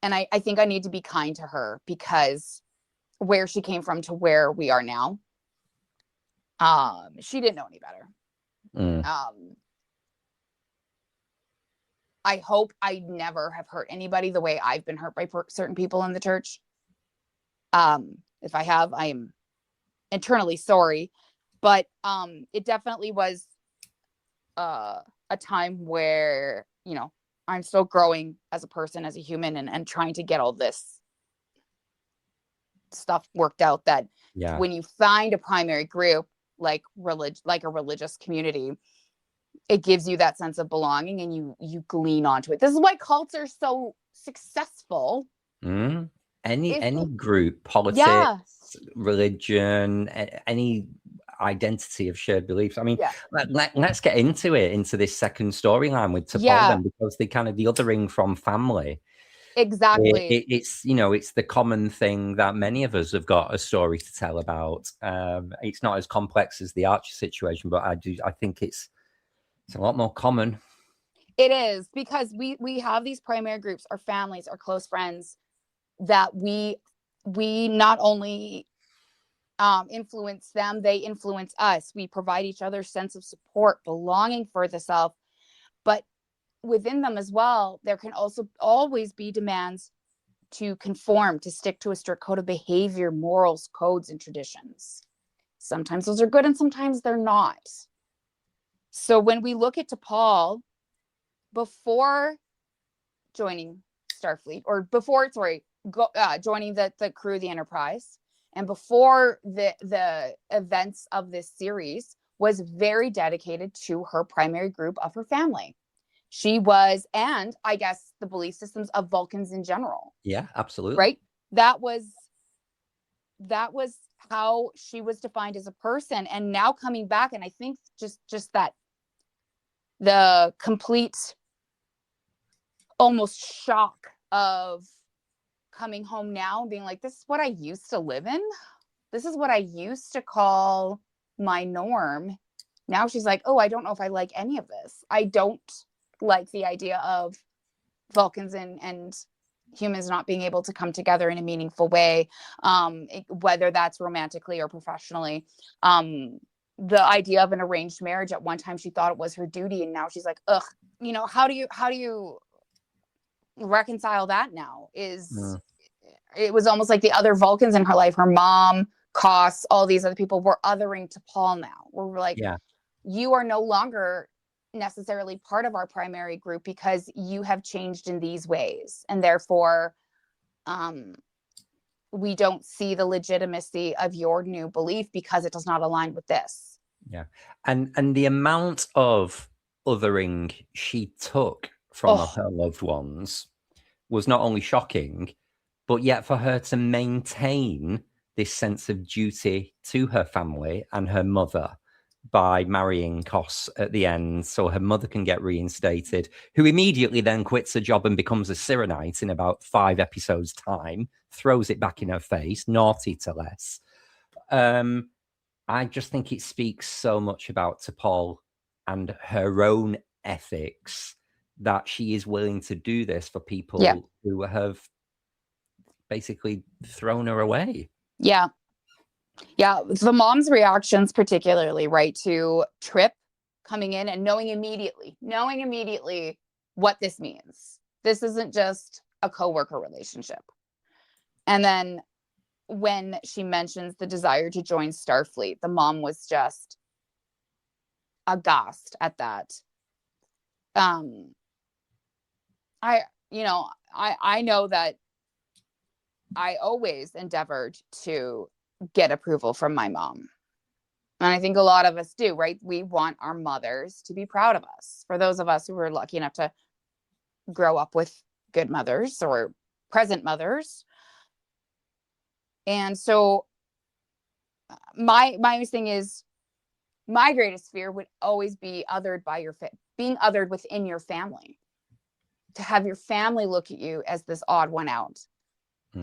And I think I need to be kind to her, because where she came from to where we are now, she didn't know any better. I hope I never have hurt anybody the way I've been hurt by certain people in the church. If I have, I am internally sorry, but it definitely was a time where, I'm still growing as a person, as a human, and trying to get all this stuff worked out, that when you find a primary group like a religious community, it gives you that sense of belonging, and you glean onto it. This is why cults are so successful. Any group, politics, religion, any identity of shared beliefs. I mean, let's get into this second storyline with T'Pol then, because the othering from family. Exactly. It's it's the common thing that many of us have got a story to tell about. It's not as complex as the Archer situation, but I think it's a lot more common. It is, because we have these primary groups, our families, our close friends, that we not only influence them, they influence us. We provide each other sense of support, belonging for the self, but within them as well, there can also always be demands to conform, to stick to a strict code of behavior, morals, codes, and traditions. Sometimes those are good and sometimes they're not. So when we look at Paul before joining Starfleet, or before, joining the crew of the Enterprise, and before the events of this series, was very dedicated to her primary group of her family. She was, and I guess the belief systems of Vulcans in general. Yeah, absolutely. Right? That was how she was defined as a person. And now coming back, and I think just that the complete almost shock of coming home now and being like, this is what I used to live in. This is what I used to call my norm. Now she's like, oh, I don't know if I like any of this. I don't like the idea of Vulcans and humans not being able to come together in a meaningful way, whether that's romantically or professionally. The idea of an arranged marriage, at one time she thought it was her duty, and now she's like, ugh, how do you reconcile that now? It was almost like the other Vulcans in her life, her mom, Koss, all these other people, were othering to Paul now. We're like, you are no longer necessarily part of our primary group because you have changed in these ways, and therefore we don't see the legitimacy of your new belief because it does not align with this. And the amount of othering she took from her loved ones was not only shocking, but yet for her to maintain this sense of duty to her family and her mother by marrying Koss at the end so her mother can get reinstated, who immediately then quits her job and becomes a Cyrenite in about 5 episodes' time, throws it back in her face, naughty to less. I just think it speaks so much about T'Pol and her own ethics that she is willing to do this for people who have basically thrown her away. Yeah, the mom's reactions particularly, right, to Trip coming in and knowing immediately what this means. This isn't just a coworker relationship. And then when she mentions the desire to join Starfleet, the mom was just aghast at that. I know that I always endeavored to get approval from my mom. And I think a lot of us do, right? We want our mothers to be proud of us. For those of us who were lucky enough to grow up with good mothers or present mothers. And so my thing is, my greatest fear would always be othered by being othered within your family. To have your family look at you as this odd one out.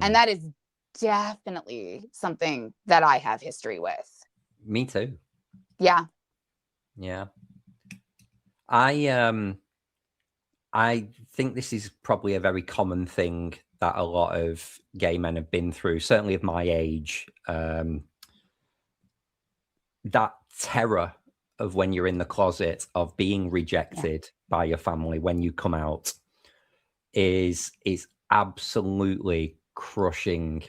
And that is definitely something that I have history with. Me too. Yeah. I think this is probably a very common thing that a lot of gay men have been through, certainly of my age. That terror of when you're in the closet, of being rejected by your family when you come out, is absolutely crushing.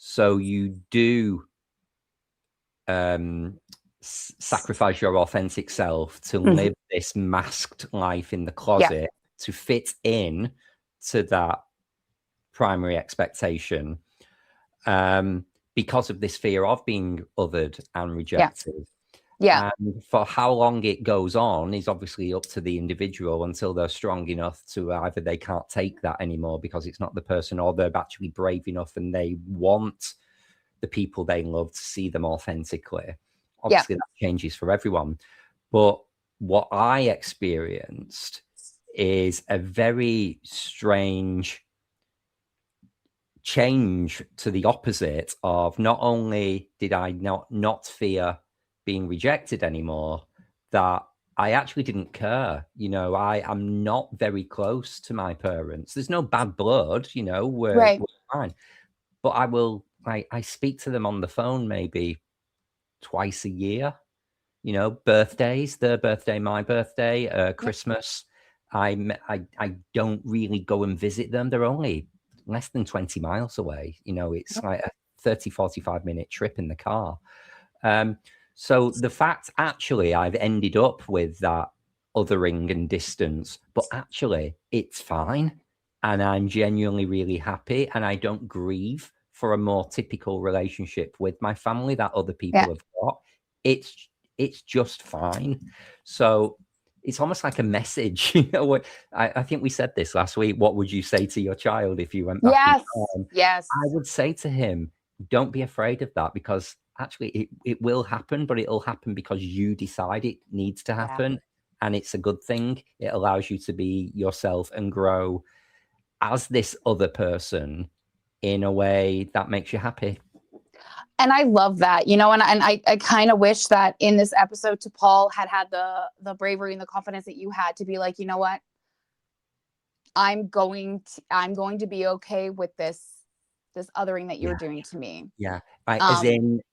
So you do sacrifice your authentic self to live this masked life in the closet to fit in to that primary expectation, because of this fear of being othered and rejected. And for how long it goes on is obviously up to the individual until they're strong enough to either they can't take that anymore because it's not the person, or they're actually brave enough and they want the people they love to see them authentically. Obviously that changes for everyone. But what I experienced is a very strange change to the opposite of, not only did I not fear being rejected anymore, that I actually didn't care. I am not very close to my parents. There's no bad blood, we're fine. But I speak to them on the phone maybe twice a year, birthdays, their birthday, my birthday, Christmas. I don't really go and visit them. They're only less than 20 miles away. It's like a 30, 45 minute trip in the car. So the fact actually I've ended up with that othering and distance, but actually it's fine. And I'm genuinely really happy. And I don't grieve for a more typical relationship with my family that other people have got. It's just fine. So it's almost like a message. I think we said this last week. What would you say to your child if you went back in time? Yes. I would say to him, don't be afraid of that, because actually it will happen, but it'll happen because you decide it needs to happen. And it's a good thing. It allows you to be yourself and grow as this other person in a way that makes you happy. And I love that, and I kind of wish that in this episode T'Pol had the bravery and the confidence that you had to be like, you know what? I'm going to be okay with this othering that you're doing to me. Yeah. Right.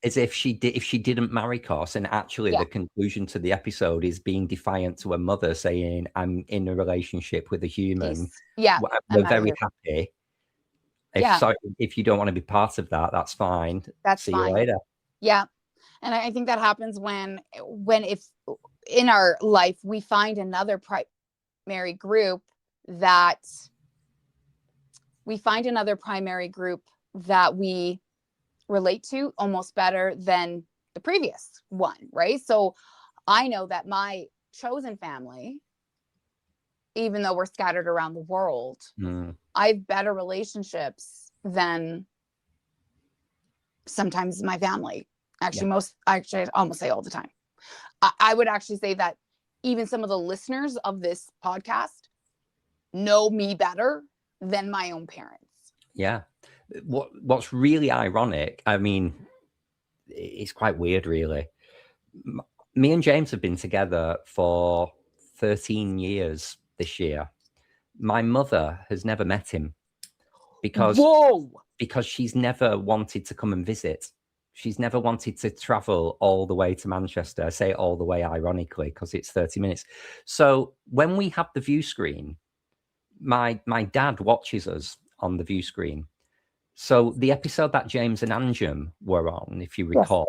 As if she didn't marry Cos, and actually the conclusion to the episode is being defiant to her mother, saying, I'm in a relationship with a human. Peace. Yeah. We're very happy. If you don't want to be part of that, that's fine. That's See fine. you later. Yeah. And I think that happens when if in our life we find another primary group that we relate to almost better than the previous one, right? So I know that my chosen family, even though we're scattered around the world, I have better relationships than sometimes my family. Actually, I almost say all the time. I would actually say that even some of the listeners of this podcast know me better than my own parents. Yeah. What's really ironic, I mean, it's quite weird, really. Me and James have been together for 13 years this year. My mother has never met him because she's never wanted to come and visit. She's never wanted to travel all the way to Manchester. I say all the way ironically because it's 30 minutes. So when we have the view screen, my dad watches us on the view screen. So the episode that James and Anjum were on, if you recall,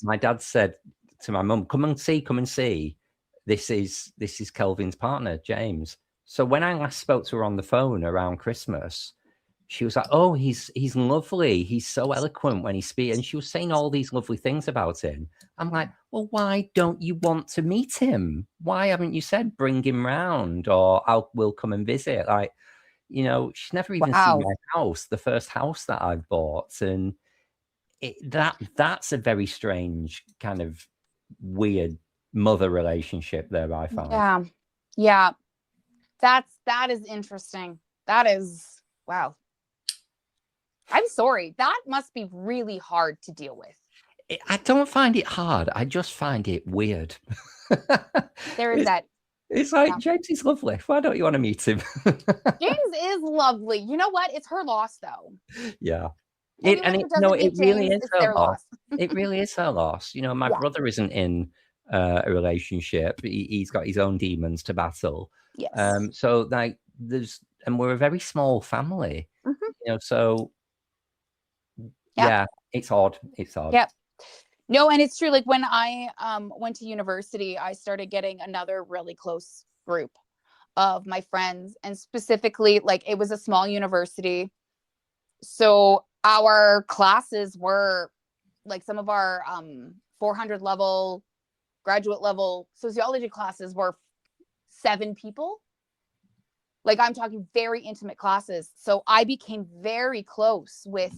my dad said to my mum, come and see. This is Kelvin's partner, James. So when I last spoke to her on the phone around Christmas, she was like, oh, he's lovely. He's so eloquent when he speaks. And she was saying all these lovely things about him. I'm like, well, why don't you want to meet him? Why haven't you said bring him round, or we'll come and visit? Like, she's never even seen my house, the first house that I've bought. And that's a very strange kind of weird mother relationship there, I find. Yeah. That is interesting. That is, wow. I'm sorry. That must be really hard to deal with. I don't find it hard. I just find it weird. There is that. It's like, James is lovely. Why don't you want to meet him? James is lovely. You know what? It's her loss, though. Yeah. It really is her loss. It really is her loss. My brother isn't in a relationship. He's got his own demons to battle. Yes. So like and we're a very small family. So yeah, it's odd. Yep. No, and it's true. Like when I went to university, I started getting another really close group of my friends, and specifically, like, it was a small university. So our classes were like, some of our 400 level, graduate level sociology classes were 7 people. Like, I'm talking very intimate classes. So I became very close with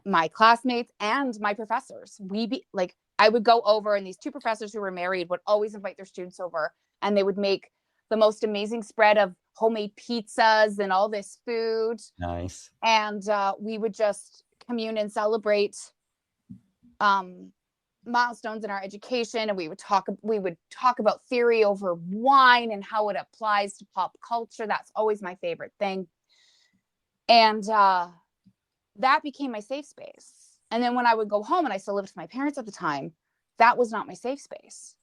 my classmates and my professors. I would go over, and these 2 professors who were married would always invite their students over, and they would make the most amazing spread of homemade pizzas and all this food. Nice. And we would just commune and celebrate milestones in our education, and we would talk about theory over wine and how it applies to pop culture. That's always my favorite thing. And that became my safe space. And then when I would go home, and I still lived with my parents at the time, that was not my safe space.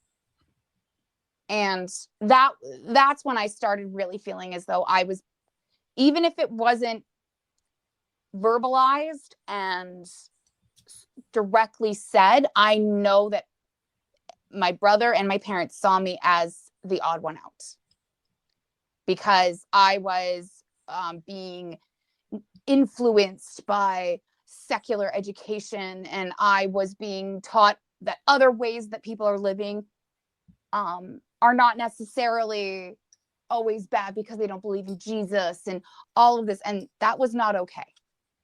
And that's when I started really feeling as though I was, even if it wasn't verbalized and directly said, I know that my brother and my parents saw me as the odd one out because I was being influenced by secular education, and I was being taught that other ways that people are living are not necessarily always bad because they don't believe in Jesus and all of this. And that was not okay.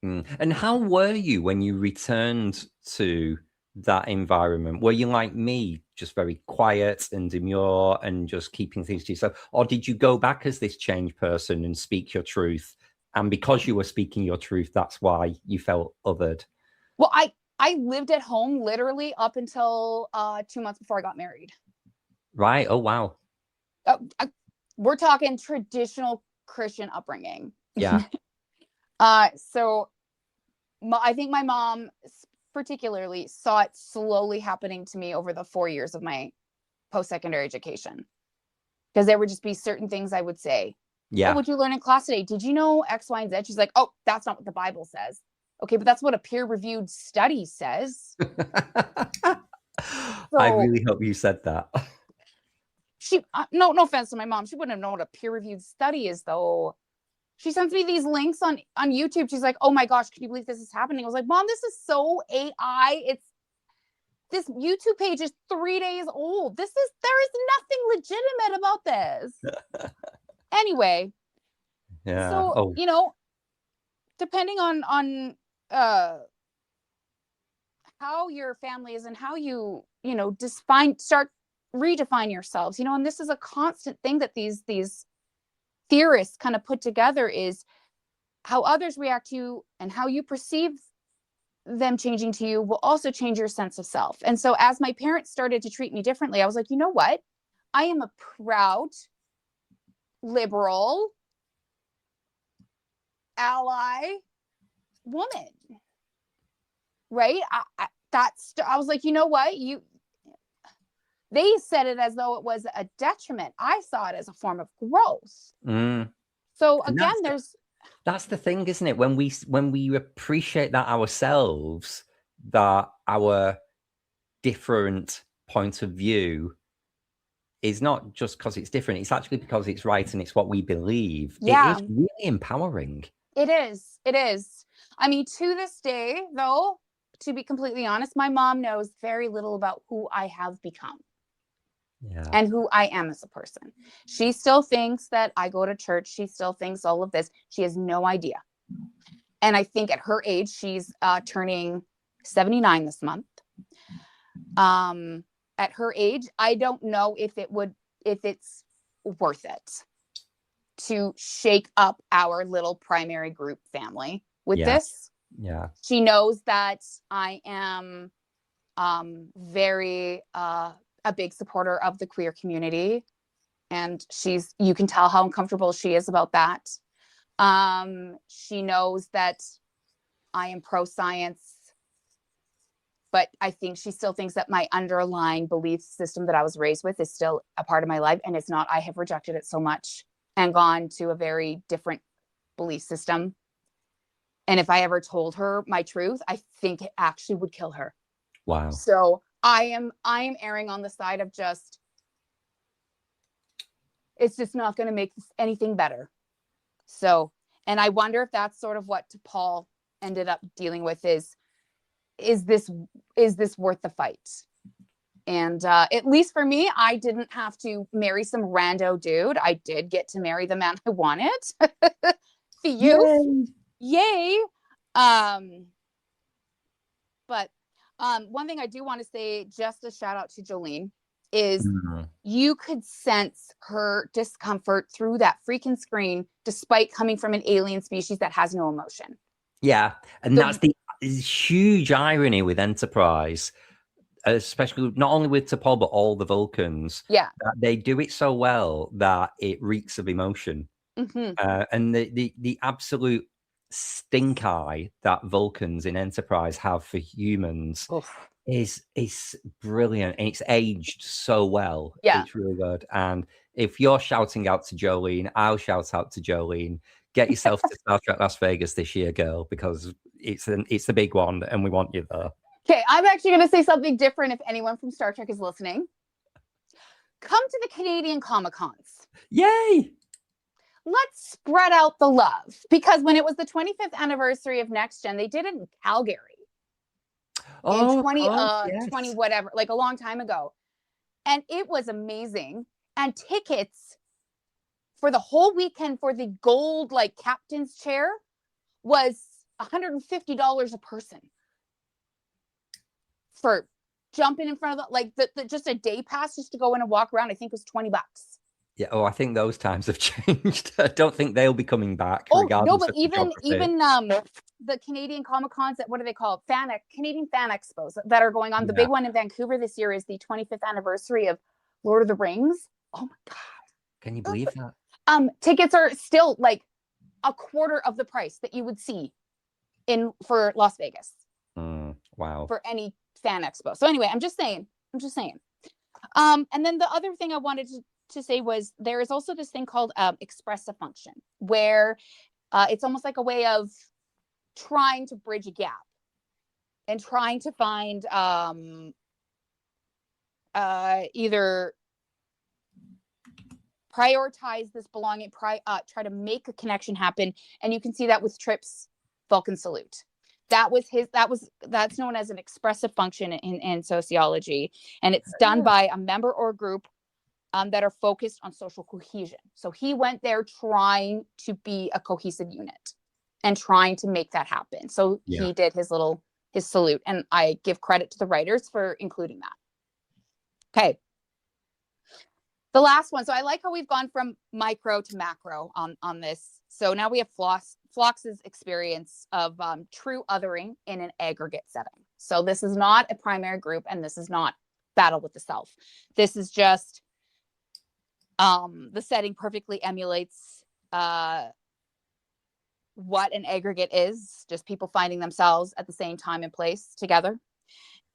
And how were you when you returned to that environment? Were you like me, just very quiet and demure and just keeping things to yourself? Or did you go back as this changed person and speak your truth? And because you were speaking your truth, that's why you felt othered? Well, I lived at home literally up until 2 months before I got married. Right. Oh, wow. We're talking traditional Christian upbringing. Yeah. So I think my mom particularly saw it slowly happening to me over the 4 years of my post-secondary education. Because there would just be certain things I would say. Yeah. What would you learn in class today? Did you know X, Y, and Z? She's like, oh, that's not what the Bible says. Okay, but that's what a peer-reviewed study says. I really hope you said that. She no offense to my mom, she wouldn't have known what a peer-reviewed study is, though. She sends me these links on YouTube. She's like, oh my gosh, can you believe this is happening? I was like, Mom, this is so AI. This YouTube page is 3 days old. There is nothing legitimate about this. Anyway. Yeah. So, depending on how your family is and how you start redefine yourselves, and this is a constant thing that these theorists kind of put together, is how others react to you and how you perceive them changing to you will also change your sense of self. And so as my parents started to treat me differently, I was like, you know what? I am a proud, liberal, ally woman, right? I was like, you know what? They said it as though it was a detriment. I saw it as a form of growth. So again, that's the thing, isn't it? When we appreciate that ourselves, that our different point of view is not just because it's different. It's actually because it's right and it's what we believe. Yeah. It is really empowering. It is. It is. I mean, to this day, though, to be completely honest, my mom knows very little about who I have become. Yeah. And who I am as a person. She still thinks that I go to church. She still thinks all of this. She has no idea. And I think at her age, she's turning 79 this month. At her age, I don't know if it's worth it to shake up our little primary group family with this. Yeah. She knows that I am very a big supporter of the queer community, and you can tell how uncomfortable she is about that. She knows that I am pro-science, but I think she still thinks that my underlying belief system that I was raised with is still a part of my life, and it's not. I have rejected it so much and gone to a very different belief system. And if I ever told her my truth, I think it actually would kill her. Wow. So I am erring on the side of it's just not going to make anything better. So, and I wonder if that's sort of what Paul ended up dealing with is this worth the fight? And at least for me, I didn't have to marry some rando dude. I did get to marry the man I wanted. The youth. Yay. But one thing I do want to say, just a shout out to Jolene, is you could sense her discomfort through that freaking screen, despite coming from an alien species that has no emotion. Yeah. And that's the huge irony with Enterprise, especially not only with T'Pol, but all the Vulcans. Yeah. That they do it so well that it reeks of emotion. And the absolute stink eye that Vulcans in Enterprise have for humans is brilliant, and it's aged so well. Yeah, it's really good. And if you're shouting out to Jolene, I'll shout out to Jolene. Get yourself to Star Trek Las Vegas this year, girl, because it's the big one, and we want you there. Okay, I'm actually going to say something different if anyone from Star Trek is listening. Come to the Canadian Comic-Cons. Yay! Let's spread out the love. Because when it was the 25th anniversary of Next Gen, they did it in Calgary. In 20 whatever, like a long time ago. And it was amazing. And tickets for the whole weekend for the gold, like, captain's chair was $150 a person. For jumping in front of the just a day pass just to go in and walk around, I think was $20. Yeah. Oh, I think those times have changed. I don't think they'll be coming back. Oh regardless no, but of the even geography. the Canadian Comic-Cons, what do they call it? Canadian Fan Expos that are going on. The Yeah. big one in Vancouver this year is the 25th anniversary of Lord of the Rings. Oh my God. Can you believe that? Tickets are still like a quarter of the price that you would see for Las Vegas. Wow. For any fan expo. So anyway, I'm just saying. And then the other thing I wanted to say was there is also this thing called expressive function, where it's almost like a way of trying to bridge a gap and trying to find either prioritize this belonging, try to make a connection happen. And you can see that with Tripp's Vulcan salute. That's known as an expressive function in sociology. And it's done by a member or group that are focused on social cohesion. So he went there trying to be a cohesive unit and trying to make that happen. So he did his salute. And I give credit to the writers for including that. Okay. The last one. So I like how we've gone from micro to macro on this. So now we have Phlox's experience of true othering in an aggregate setting. So this is not a primary group, and this is not battle with the self. This is just the setting perfectly emulates what an aggregate is, just people finding themselves at the same time and place together,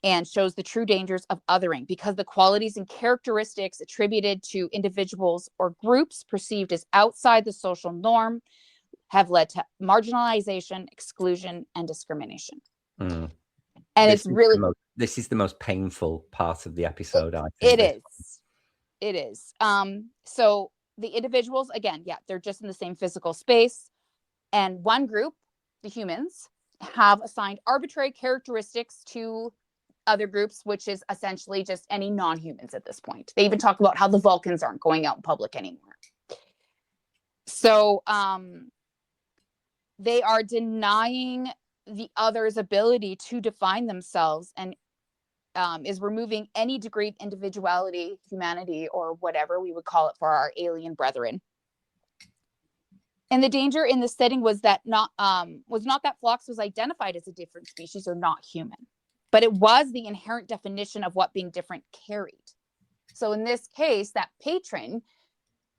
and shows the true dangers of othering because the qualities and characteristics attributed to individuals or groups perceived as outside the social norm have led to marginalization, exclusion, and discrimination. And this is the most painful part of the episode. I think it is. So the individuals, again, they're just in the same physical space, and one group, the humans, have assigned arbitrary characteristics to other groups, which is essentially just any non-humans at this point. They even talk about how the Vulcans aren't going out in public anymore. So they are denying the other's ability to define themselves and is removing any degree of individuality, humanity, or whatever we would call it for our alien brethren. And the danger in this setting was not that Phlox was identified as a different species or not human, but it was the inherent definition of what being different carried. So in this case, that patron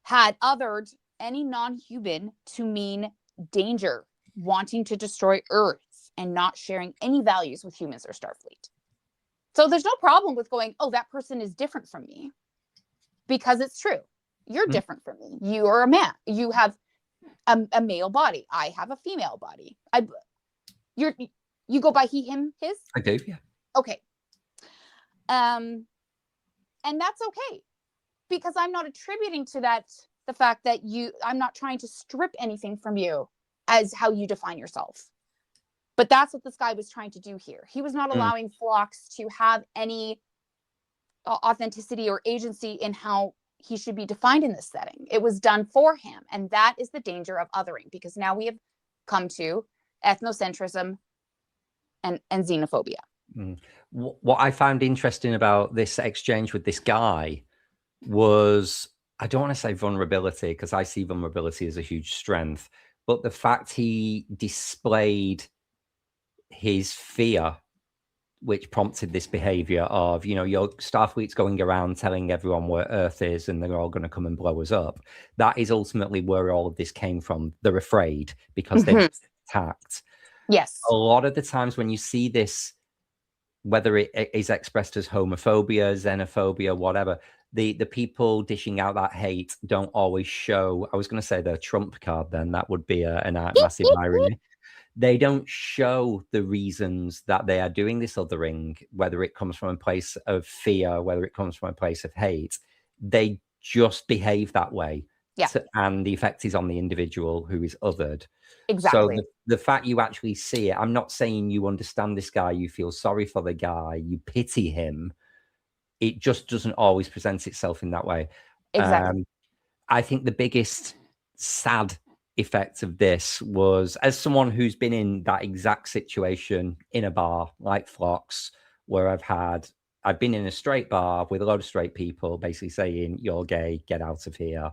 had othered any non-human to mean danger, wanting to destroy Earth, and not sharing any values with humans or Starfleet. So there's no problem with going, oh, that person is different from me, because it's true. You're different from me. You are a man. You have a male body. I have a female body. You go by he, him, his? I do, yeah. Okay. And that's okay, because I'm not attributing to that the fact that I'm not trying to strip anything from you as how you define yourself. But that's what this guy was trying to do here. He was not allowing Phlox to have any authenticity or agency in how he should be defined in this setting. It was done for him. And that is the danger of othering, because now we have come to ethnocentrism and xenophobia. What I found interesting about this exchange with this guy was, I don't want to say vulnerability, because I see vulnerability as a huge strength, but the fact he displayed his fear, which prompted this behavior of, your Starfleet's going around telling everyone where Earth is and they're all going to come and blow us up. That is ultimately where all of this came from. They're afraid because they've been attacked. Yes. A lot of the times when you see this, whether it is expressed as homophobia, xenophobia, whatever, the people dishing out that hate don't always show. I was going to say the Trump card then. That would be a massive irony. they don't show the reasons that they are doing this othering, whether it comes from a place of fear, whether it comes from a place of hate. They just behave that way. Yeah. And the effect is on the individual who is othered. Exactly. So the fact you actually see it, I'm not saying you understand this guy, you feel sorry for the guy, you pity him. It just doesn't always present itself in that way. Exactly. I think the biggest sad effect of this was, as someone who's been in that exact situation in a bar like Flock's, where I've been in a straight bar with a lot of straight people basically saying, "You're gay, get out of here,"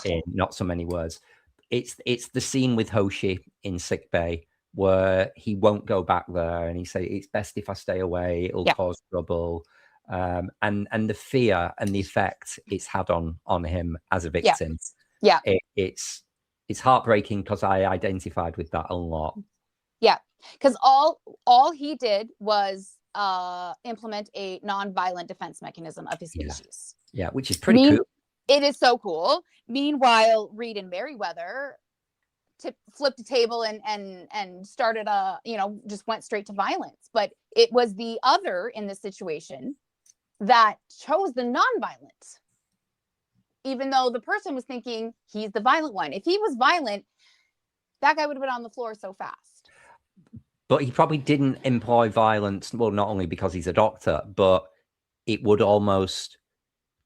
in not so many words. It's the scene with Hoshi in sickbay where he won't go back there, and he say, "It's best if I stay away, it'll cause trouble." And the fear and the effect it's had on him as a victim. Yeah. It's heartbreaking because I identified with that a lot. Yeah, because all he did was implement a non-violent defense mechanism of his species. Yeah, which is pretty cool. It is so cool. Meanwhile, Reed and Merriweather flipped a table and started just went straight to violence. But it was the other in this situation that chose the non-violent, even though the person was thinking he's the violent one. If he was violent, that guy would have been on the floor so fast. But he probably didn't employ violence, well, not only because he's a doctor, but it would almost,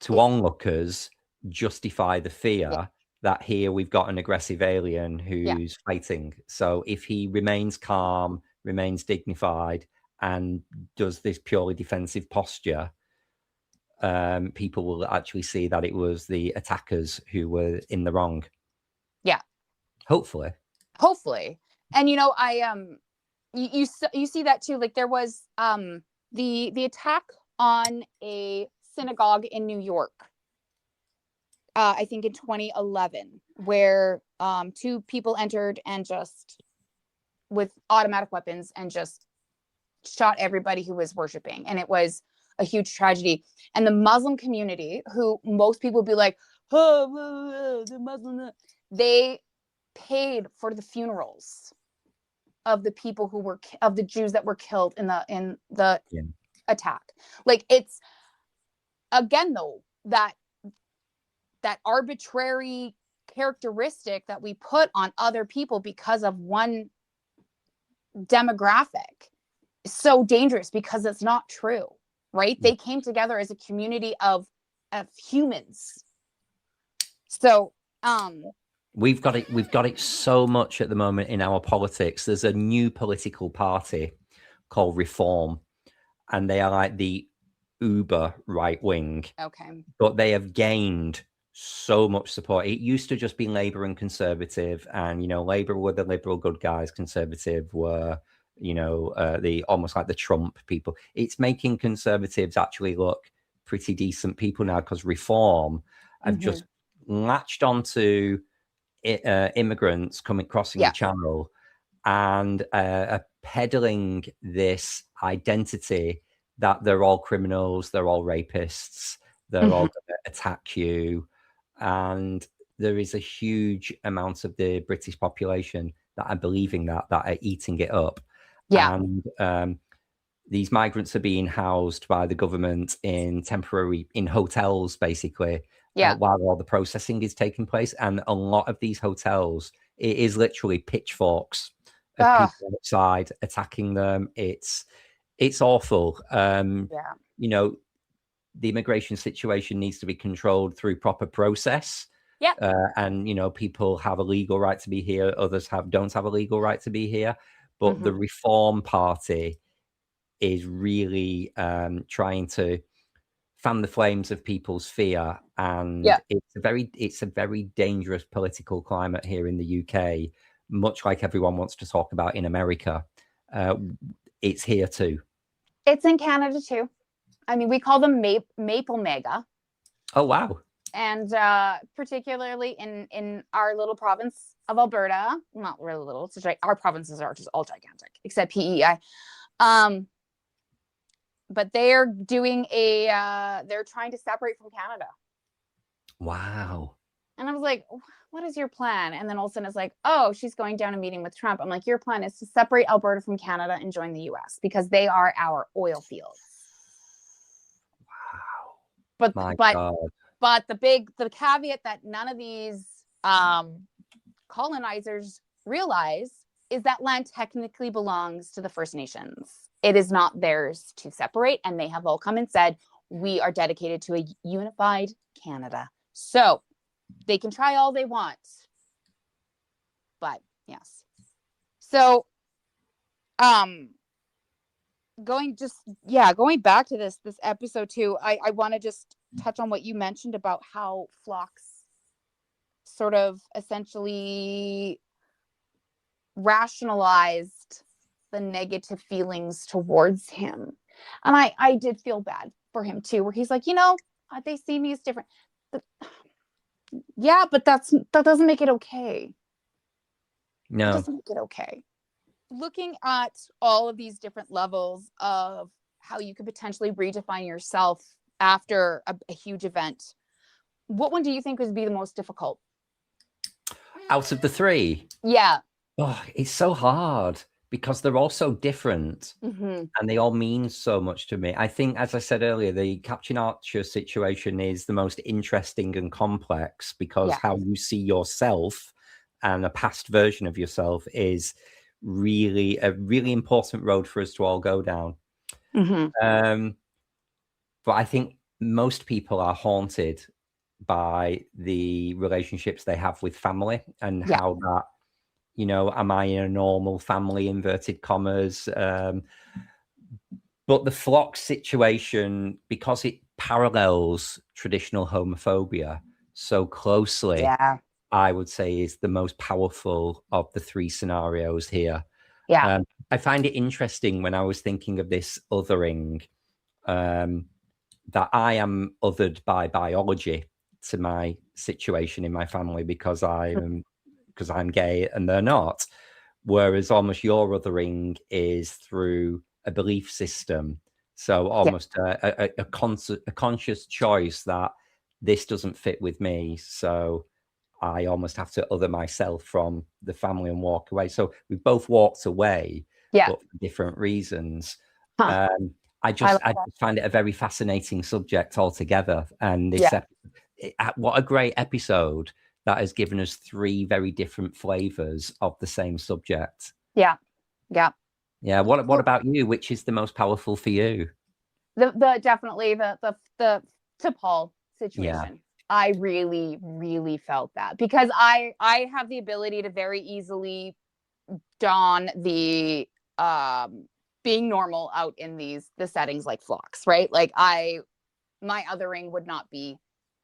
to onlookers, justify the fear that here we've got an aggressive alien who's fighting. So if he remains calm, remains dignified, and does this purely defensive posture, people will actually see that it was the attackers who were in the wrong. Yeah. Hopefully. And you see that too. Like there was the attack on a synagogue in New York, I think in 2011, where 2 people entered and just with automatic weapons and just shot everybody who was worshiping. And it was a huge tragedy. And the Muslim community, who most people would be like, oh, the Muslim, they paid for the funerals of the people who were of the Jews that were killed in the attack. Like, it's again though that arbitrary characteristic that we put on other people because of one demographic is so dangerous, because it's not true, right? They came together as a community of humans. So we've got it so much at the moment in our politics. There's a new political party called Reform, and they are like the uber right wing. Okay. But they have gained so much support. It used to just be Labour and Conservative, and Labour were the liberal good guys, Conservative were the almost like the Trump people. It's making Conservatives actually look pretty decent people now, because Reform have just latched onto immigrants crossing the channel, and are peddling this identity that they're all criminals, they're all rapists, they're all going to attack you. And there is a huge amount of the British population that are believing that are eating it up. And these migrants are being housed by the government in hotels, basically, while all the processing is taking place. And a lot of these hotels, it is literally pitchforks of people outside attacking them. It's awful. The immigration situation needs to be controlled through proper process. And people have a legal right to be here, others don't have a legal right to be here. But the Reform Party is really trying to fan the flames of people's fear, and it's a very dangerous political climate here in the UK, much like everyone wants to talk about in America. It's here too. It's in Canada too. I mean, we call them Maple Mega. Oh, wow. And particularly in our little province of Alberta, not really little, our provinces are just all gigantic, except PEI. But they're doing they're trying to separate from Canada. Wow. And I was like, what is your plan? And then all of a sudden it's like, oh, she's going down a meeting with Trump. I'm like, your plan is to separate Alberta from Canada and join the US because they are our oil fields. Wow. But the caveat that none of these colonizers realize is that land technically belongs to the First Nations. It is not theirs to separate. And they have all come and said, we are dedicated to a unified Canada. So they can try all they want. But yes. So going back to this episode too, I want to just touch on what you mentioned about how Phlox sort of essentially rationalized the negative feelings towards him. And I did feel bad for him too, where he's like, they see me as different. But, yeah, but that doesn't make it okay. No. It doesn't make it okay. Looking at all of these different levels of how you could potentially redefine yourself after a huge event, what one do you think would be the most difficult? Out of the three? Yeah. Oh, it's so hard because they're all so different and they all mean so much to me. I think, as I said earlier, the Captain Archer situation is the most interesting and complex because how you see yourself and a past version of yourself is really a really important road for us to all go down. But I think most people are haunted by the relationships they have with family and how that, am I in a normal family, inverted commas? But the Phlox situation, because it parallels traditional homophobia so closely, I would say is the most powerful of the three scenarios here. Yeah. I find it interesting when I was thinking of this othering, that I am othered by biology to my situation in my family because I'm gay and they're not. Whereas almost your othering is through a belief system. So almost a conscious choice that this doesn't fit with me. So I almost have to other myself from the family and walk away. So we've both walked away, but for different reasons. I just find it a very fascinating subject altogether. And this what a great episode that has given us three very different flavors of the same subject. Yeah. What about you? Which is the most powerful for you? Definitely the T'Pol situation. I really, really felt that because I have the ability to very easily don the being normal out in the settings like Phlox, right? Like my othering would not be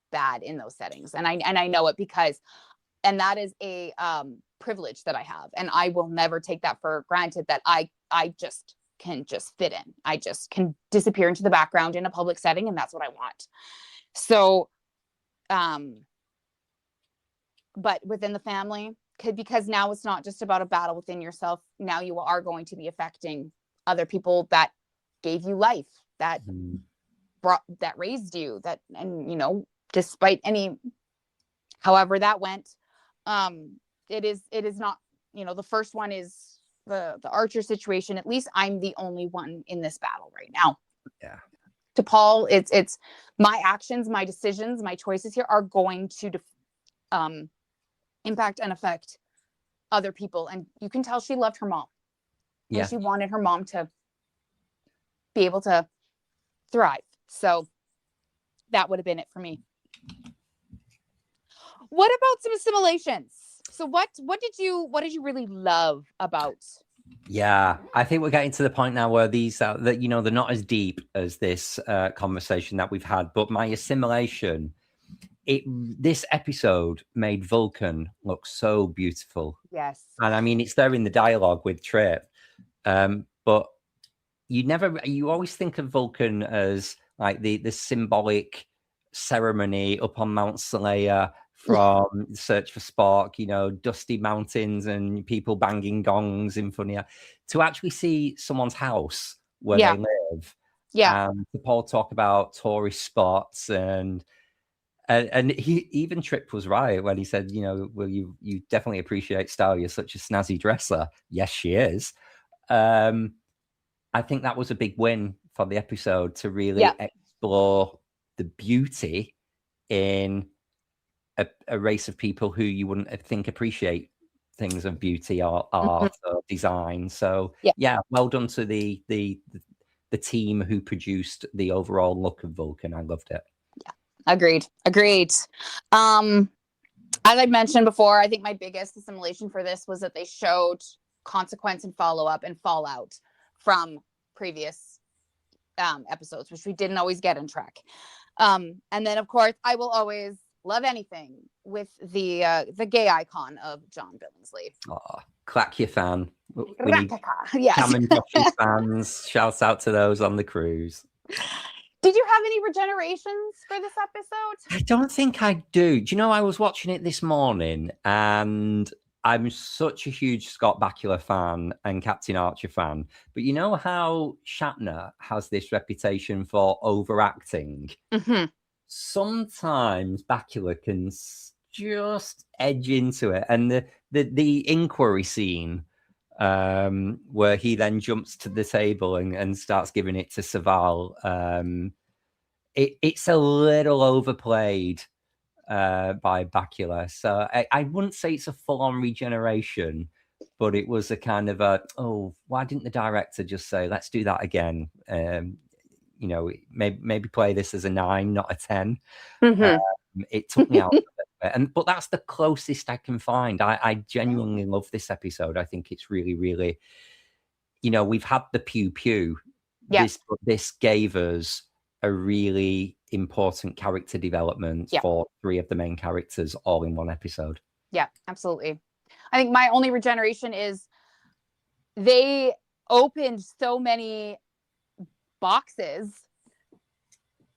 bad in those settings. And I know it and that is a privilege that I have. And I will never take that for granted that I just can just fit in. I just can disappear into the background in a public setting. And that's what I want. So, but within the family, because now it's not just about a battle within yourself. Now you are going to be affecting other people that gave you life, that raised you, despite however that went, it is not, the first one is the Archer situation. At least I'm the only one in this battle right now. Yeah. T'Pol, it's my actions, my decisions, my choices here are going to impact and affect other people. And you can tell she loved her mom. Yeah. And she wanted her mom to be able to thrive. So that would have been it for me. What about some assimilations? So what did you really love about? Yeah, I think we're getting to the point now where these that they're not as deep as this conversation that we've had. But my assimilation, this episode made Vulcan look so beautiful. Yes, and I mean it's there in the dialogue with Trip, but you always think of Vulcan as like the symbolic ceremony up on Mount Saleya from Search for Spock, dusty mountains and people banging gongs in front of you. To actually see someone's house where they live, and Paul talk about tourist spots, and And he even Tripp was right when he said, well, you definitely appreciate style. You're such a snazzy dresser. Yes, she is. I think that was a big win for the episode to really explore the beauty in a race of people who you wouldn't think appreciate things of beauty or art or design. So well done to the team who produced the overall look of Vulcan. I loved it. Yeah, agreed. As I mentioned before, I think my biggest assimilation for this was that they showed consequence and follow-up and fallout from previous episodes, which we didn't always get in Trek. And then, of course, I will always love anything with the gay icon of John Billingsley. Oh, clack your fan. We need yes. Cam and Josh's fans. Shouts out to those on the cruise. Did you have any regenerations for this episode? I don't think I do. Do you know, I was watching it this morning and I'm such a huge Scott Bakula fan and Captain Archer fan. But you know how Shatner has this reputation for overacting? Mm-hmm. Sometimes Bakula can just edge into it. And the inquiry scene where he then jumps to the table and starts giving it to Saval, it's a little overplayed by Bakula. So I wouldn't say it's a full-on regeneration, but it was a kind of why didn't the director just say, let's do that again? Maybe play this as a 9, not a 10. Mm-hmm. It took me out of it. But that's the closest I can find. I genuinely love this episode. I think it's really, really, we've had the pew pew. Yeah. This gave us a really important character development for 3 of the main characters all in one episode. Yeah, absolutely. I think my only regeneration is they opened so many boxes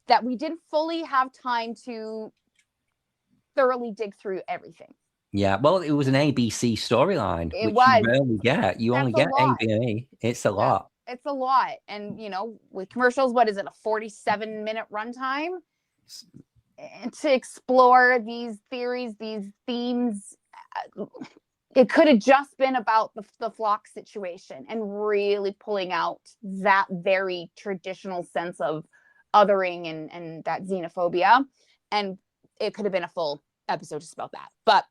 that we didn't fully have time to thoroughly dig through everything. Yeah, well, it was an ABC storyline, which was. You rarely get. You only get A. It's a lot. It's a lot. And, with commercials, what is it, a 47-minute runtime? And to explore these theories, these themes, it could have just been about the flock situation and really pulling out that very traditional sense of othering and that xenophobia. And it could have been a full episode just about that. But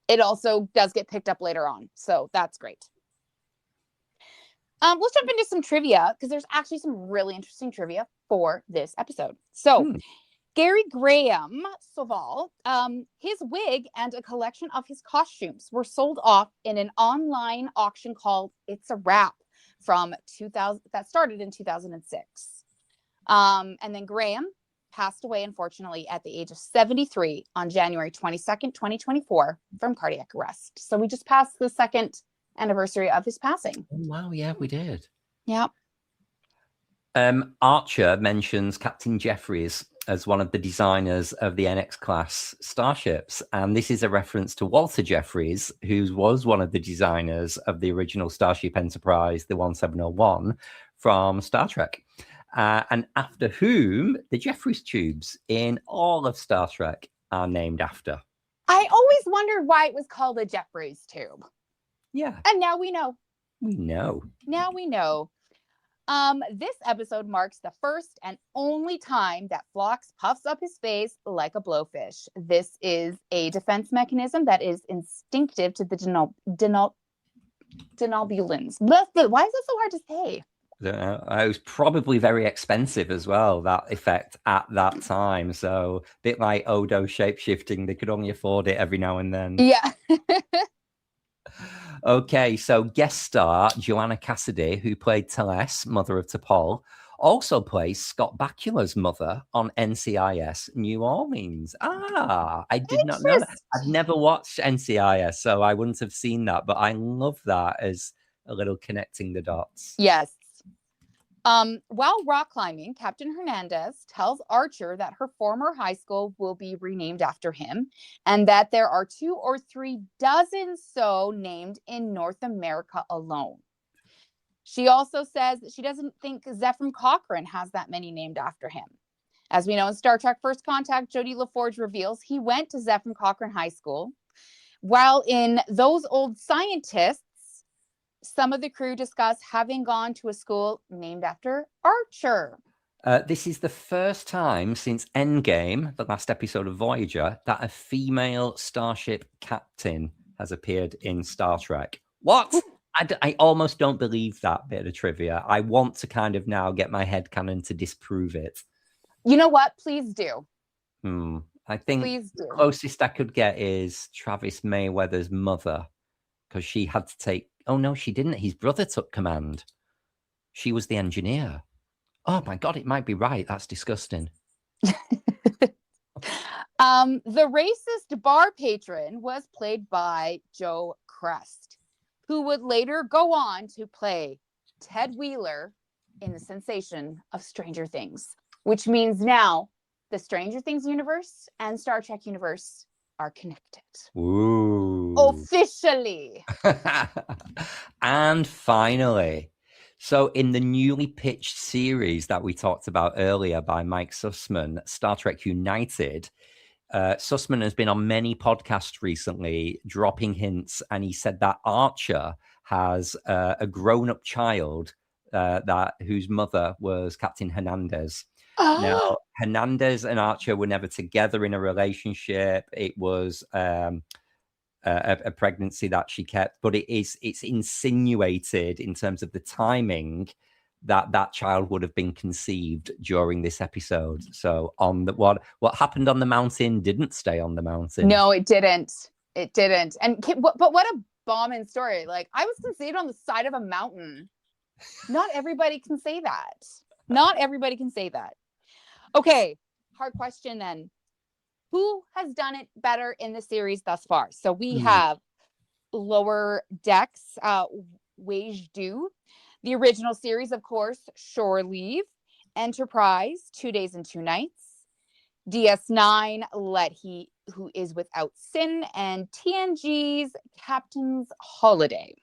it also does get picked up later on. So that's great. Let's jump into some trivia because there's actually some really interesting trivia for this episode. So Gary Graham Soval, his wig and a collection of his costumes were sold off in an online auction called It's a Wrap from 2000 that started in 2006. And then Graham passed away, unfortunately, at the age of 73 on January 22nd, 2024 from cardiac arrest. So we just passed the second anniversary of his passing. Oh, wow, yeah, we did. Yeah. Archer mentions Captain Jeffries as one of the designers of the NX class starships, and this is a reference to Walter Jeffries, who was one of the designers of the original Starship Enterprise, the 1701 from Star Trek, and after whom the Jeffries tubes in all of Star Trek are named after. I always wondered why it was called a Jeffries tube. Yeah. And now we know. Now we know. This episode marks the first and only time that Phlox puffs up his face like a blowfish. This is a defense mechanism that is instinctive to the denobulins. Why is it so hard to say? I don't know. It was probably very expensive as well, that effect at that time. So a bit like Odo shape-shifting, they could only afford it every now and then. Yeah. Okay, so guest star Joanna Cassidy, who played Telless, mother of T'Pol, also plays Scott Bakula's mother on NCIS New Orleans. I did not know that. I've never watched NCIS, so I wouldn't have seen that, but I love that as a little connecting the dots. Yes. While rock climbing, Captain Hernandez tells Archer that her former high school will be renamed after him and that there are 2 or 3 dozen so named in North America alone. She also says that she doesn't think Zephram Cochrane has that many named after him. As we know in Star Trek First Contact, Jodie LaForge reveals he went to Zefram Cochrane High School. While in Those Old Scientists, some of the crew discuss having gone to a school named after Archer. This is the first time since Endgame, the last episode of Voyager, that a female starship captain has appeared in Star Trek. What? I almost don't believe that bit of trivia. I want to kind of now get my headcanon to disprove it. You know what? Please do. I think the closest I could get is Travis Mayweather's mother, because she had to take... Oh, no, she didn't. His brother took command. She was the engineer. Oh, my God, it might be right. That's disgusting. The racist bar patron was played by Joe Crest, who would later go on to play Ted Wheeler in the sensation of Stranger Things, which means now the Stranger Things universe and Star Trek universe are connected. Ooh. Officially. And finally, so in the newly pitched series that we talked about earlier by Mike Sussman, Star Trek United, Sussman has been on many podcasts recently dropping hints, and he said that Archer has a grown-up child whose mother was Captain Hernandez. Now, Hernandez and Archer were never together in a relationship. It was a pregnancy that she kept, but it's insinuated in terms of the timing that child would have been conceived during this episode. So on the what happened on the mountain didn't stay on the mountain. No, it didn't. It didn't. And but what a bombing story! Like, I was conceived on the side of a mountain. Not everybody can say that. Not everybody can say that. Okay, hard question then. Who has done it better in the series thus far? So we have Lower Decks, Wage Do, the original series, of course, Shoreleave, Enterprise, 2 Days and 2 Nights, DS9, Let He Who Is Without Sin, and TNG's Captain's Holiday.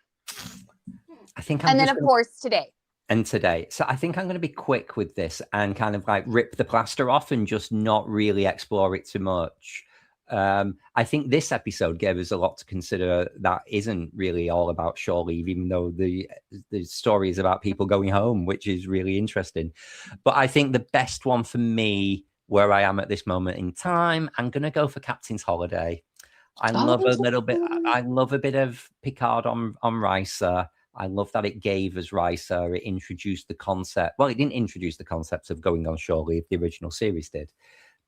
I think of course, today. And today. So I think I'm going to be quick with this and kind of like rip the plaster off and just not really explore it too much. I think this episode gave us a lot to consider that isn't really all about Shoreleave, even though the story is about people going home, which is really interesting. But I think the best one for me, where I am at this moment in time, I'm going to go for Captain's Holiday. I love a bit of Picard on Risa. I love that it gave us Risa. It introduced the concept. Well, it didn't introduce the concept of going on Shoreleave. The original series did.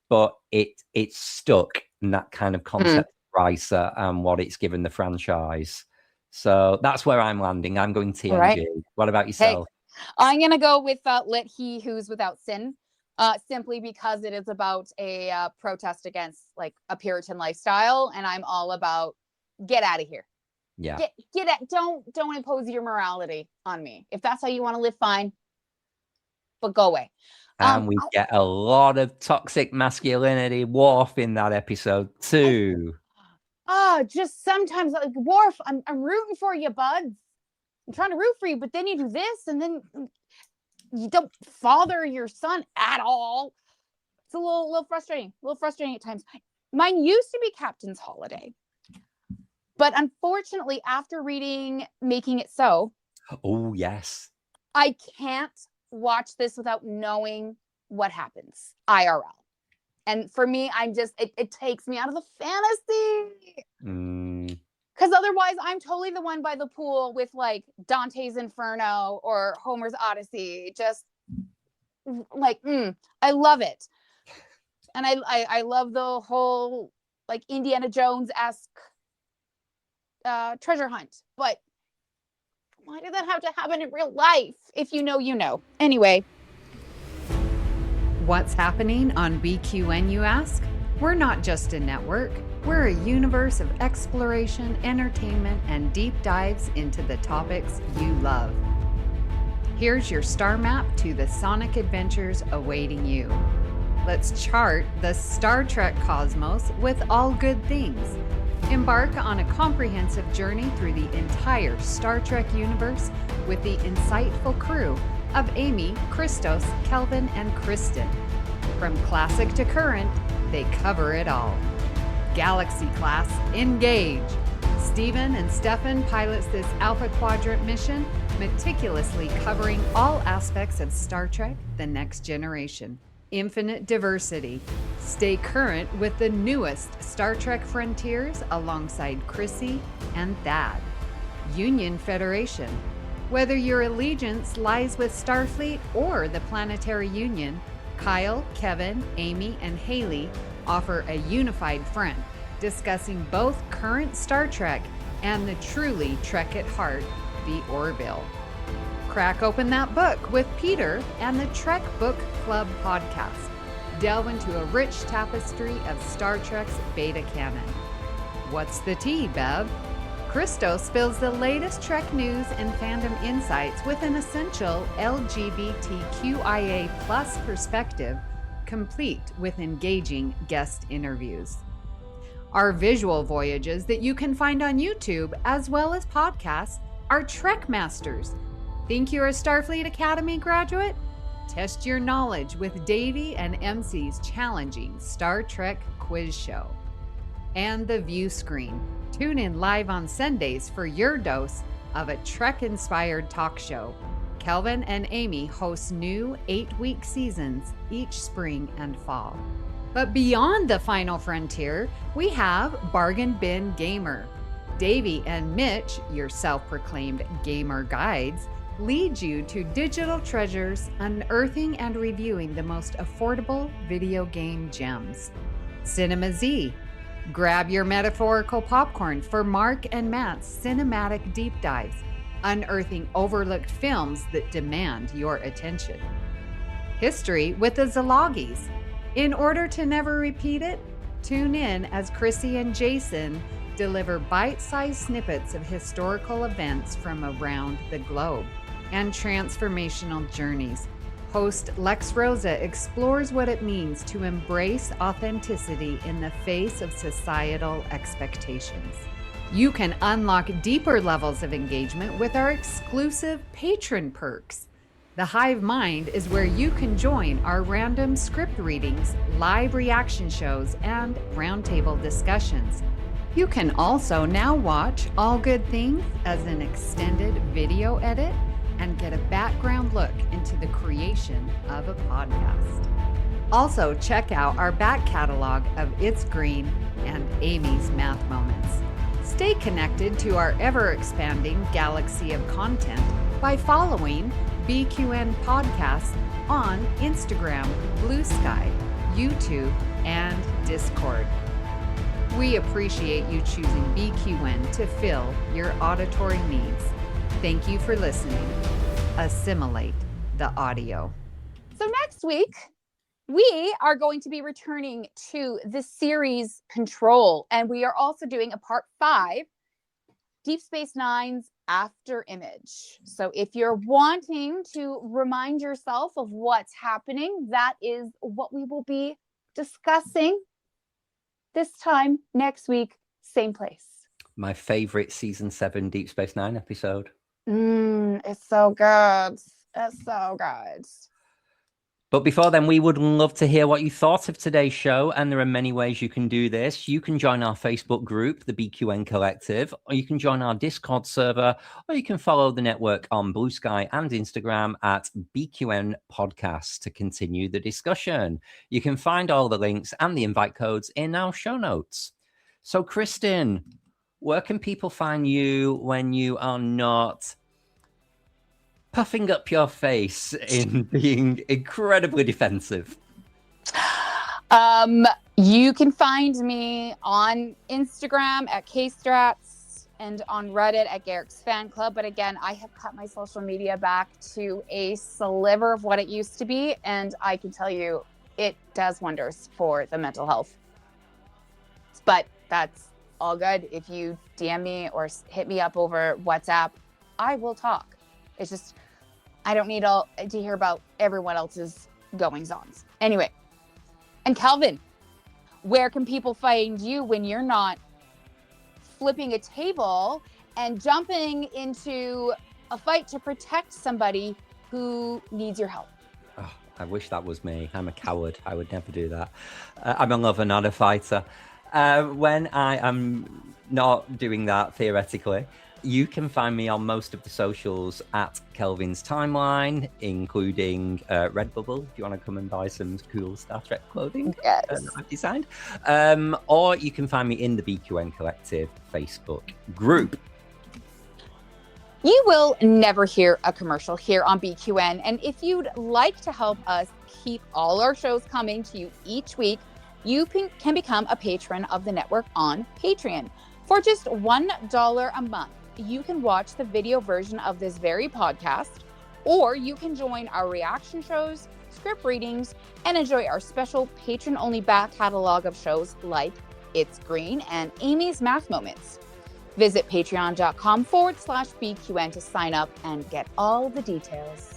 But it stuck in that kind of concept of Risa and what it's given the franchise. So that's where I'm landing. I'm going TNG. Right. What about yourself? Hey, I'm going to go with Let He Who's Without Sin, simply because it is about a protest against like a Puritan lifestyle. And I'm all about get out of here. Yeah. Get out. Don't impose your morality on me. If that's how you want to live, fine. But go away. And we get a lot of toxic masculinity. Worf in that episode too. Just sometimes like Worf, I'm rooting for you, buds. I'm trying to root for you, but then you do this, and then you don't father your son at all. It's a little frustrating. A little frustrating at times. Mine used to be Captain's Holiday. But unfortunately, after reading Making It So, oh yes, I can't watch this without knowing what happens IRL. And for me, I'm just it takes me out of the fantasy. Because otherwise, I'm totally the one by the pool with like Dante's Inferno or Homer's Odyssey. Just like I love it, and I love the whole like Indiana Jones-esque treasure hunt, but why did that have to happen in real life? If you know, you know. Anyway. What's happening on BQN, you ask? We're not just a network. We're a universe of exploration, entertainment, and deep dives into the topics you love. Here's your star map to the sonic adventures awaiting you. Let's chart the Star Trek cosmos with all good things. Embark on a comprehensive journey through the entire Star Trek universe with the insightful crew of Amy, Christos, Kelvin, and Kristin. From classic to current, they cover it all. Galaxy class, engage! Steven and Stefan pilots this Alpha Quadrant mission, meticulously covering all aspects of Star Trek: The Next Generation. Infinite diversity. Stay current with the newest Star Trek frontiers alongside Chrissy and Thad. Union Federation. Whether your allegiance lies with Starfleet or the Planetary Union, Kyle, Kevin, Amy, and Haley offer a unified front, discussing both current Star Trek and the truly Trek at heart, the Orville. Crack open that book with Peter and the Trek Book Club podcast. Delve into a rich tapestry of Star Trek's beta canon. What's the tea, Bev? Christo spills the latest Trek news and fandom insights with an essential LGBTQIA+ perspective, complete with engaging guest interviews. Our visual voyages that you can find on YouTube as well as podcasts are Trek Masters. Think you're a Starfleet Academy graduate? Test your knowledge with Davey and MC's challenging Star Trek quiz show. And the View Screen. Tune in live on Sundays for your dose of a Trek-inspired talk show. Kelvin and Amy host new 8-week seasons each spring and fall. But beyond the final frontier, we have Bargain Bin Gamer. Davey and Mitch, your self-proclaimed gamer guides, lead you to digital treasures, unearthing and reviewing the most affordable video game gems. Cinema Z. Grab your metaphorical popcorn for Mark and Matt's cinematic deep dives, unearthing overlooked films that demand your attention. History with the Szilagys. In order to never repeat it, tune in as Chrissy and Jason deliver bite-sized snippets of historical events from around the globe and transformational journeys. Host Lex Rosa explores what it means to embrace authenticity in the face of societal expectations. You can unlock deeper levels of engagement with our exclusive patron perks. The Hive Mind is where you can join our random script readings, live reaction shows, and roundtable discussions. You can also now watch All Good Things as an extended video edit and get a background look into the creation of a podcast. Also, check out our back catalog of It's Green and Amy's Math Moments. Stay connected to our ever-expanding galaxy of content by following BQN Podcasts on Instagram, Bluesky, YouTube, and Discord. We appreciate you choosing BQN to fill your auditory needs. Thank you for listening. Assimilate the audio. So next week, we are going to be returning to the series Control, and we are also doing a part 5, Deep Space Nine's After Image. So if you're wanting to remind yourself of what's happening, that is what we will be discussing this time next week, same place. My favorite season 7 Deep Space Nine episode. It's so good. It's so good. But before then, we would love to hear what you thought of today's show. And there are many ways you can do this. You can join our Facebook group, the BQN Collective, or you can join our Discord server, or you can follow the network on Bluesky and Instagram at BQN Podcast to continue the discussion. You can find all the links and the invite codes in our show notes. So, Kristin, where can people find you when you are not puffing up your face in being incredibly defensive? You can find me on Instagram at KStrats and on Reddit at Garrick's Fan Club. But again, I have cut my social media back to a sliver of what it used to be. And I can tell you, it does wonders for the mental health. But that's all good. If you DM me or hit me up over WhatsApp, I will talk. It's just, I don't need to hear about everyone else's goings-ons. Anyway, and Kelvin, where can people find you when you're not flipping a table and jumping into a fight to protect somebody who needs your help? I wish that was me. I'm a coward. I would never do that. I'm a lover, not a fighter. When I am not doing that, theoretically, you can find me on most of the socials at Kelvin's Timeline, including Redbubble, if you want to come and buy some cool Star Trek clothing that I've designed. Or you can find me in the BQN Collective Facebook group. You will never hear a commercial here on BQN. And if you'd like to help us keep all our shows coming to you each week, you can become a patron of the network on Patreon. For just $1 a month, you can watch the video version of this very podcast, or you can join our reaction shows, script readings, and enjoy our special patron-only back catalog of shows like It's Green and Amy's Math Moments. Visit patreon.com/BQN to sign up and get all the details.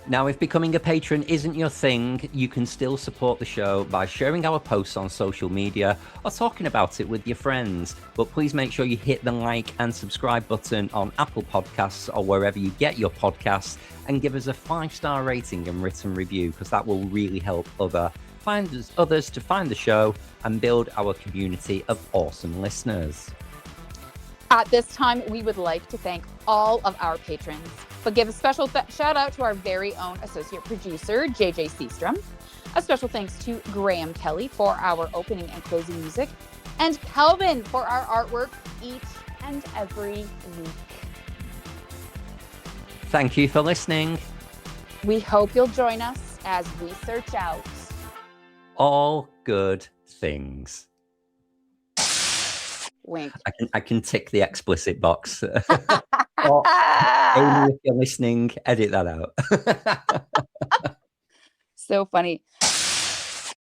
Now, if becoming a patron isn't your thing, you can still support the show by sharing our posts on social media or talking about it with your friends. But please make sure you hit the like and subscribe button on Apple Podcasts or wherever you get your podcasts, and give us a 5-star rating and written review, because that will really help others to find the show and build our community of awesome listeners. At this time, we would like to thank all of our patrons, but give a special shout out to our very own associate producer, JJ Seastrom. A special thanks to Graham Kelly for our opening and closing music, and Kelvin for our artwork each and every week. Thank you for listening. We hope you'll join us as we search out all good things. Wink. I can tick the explicit box. Amy, if you're listening, edit that out. So funny.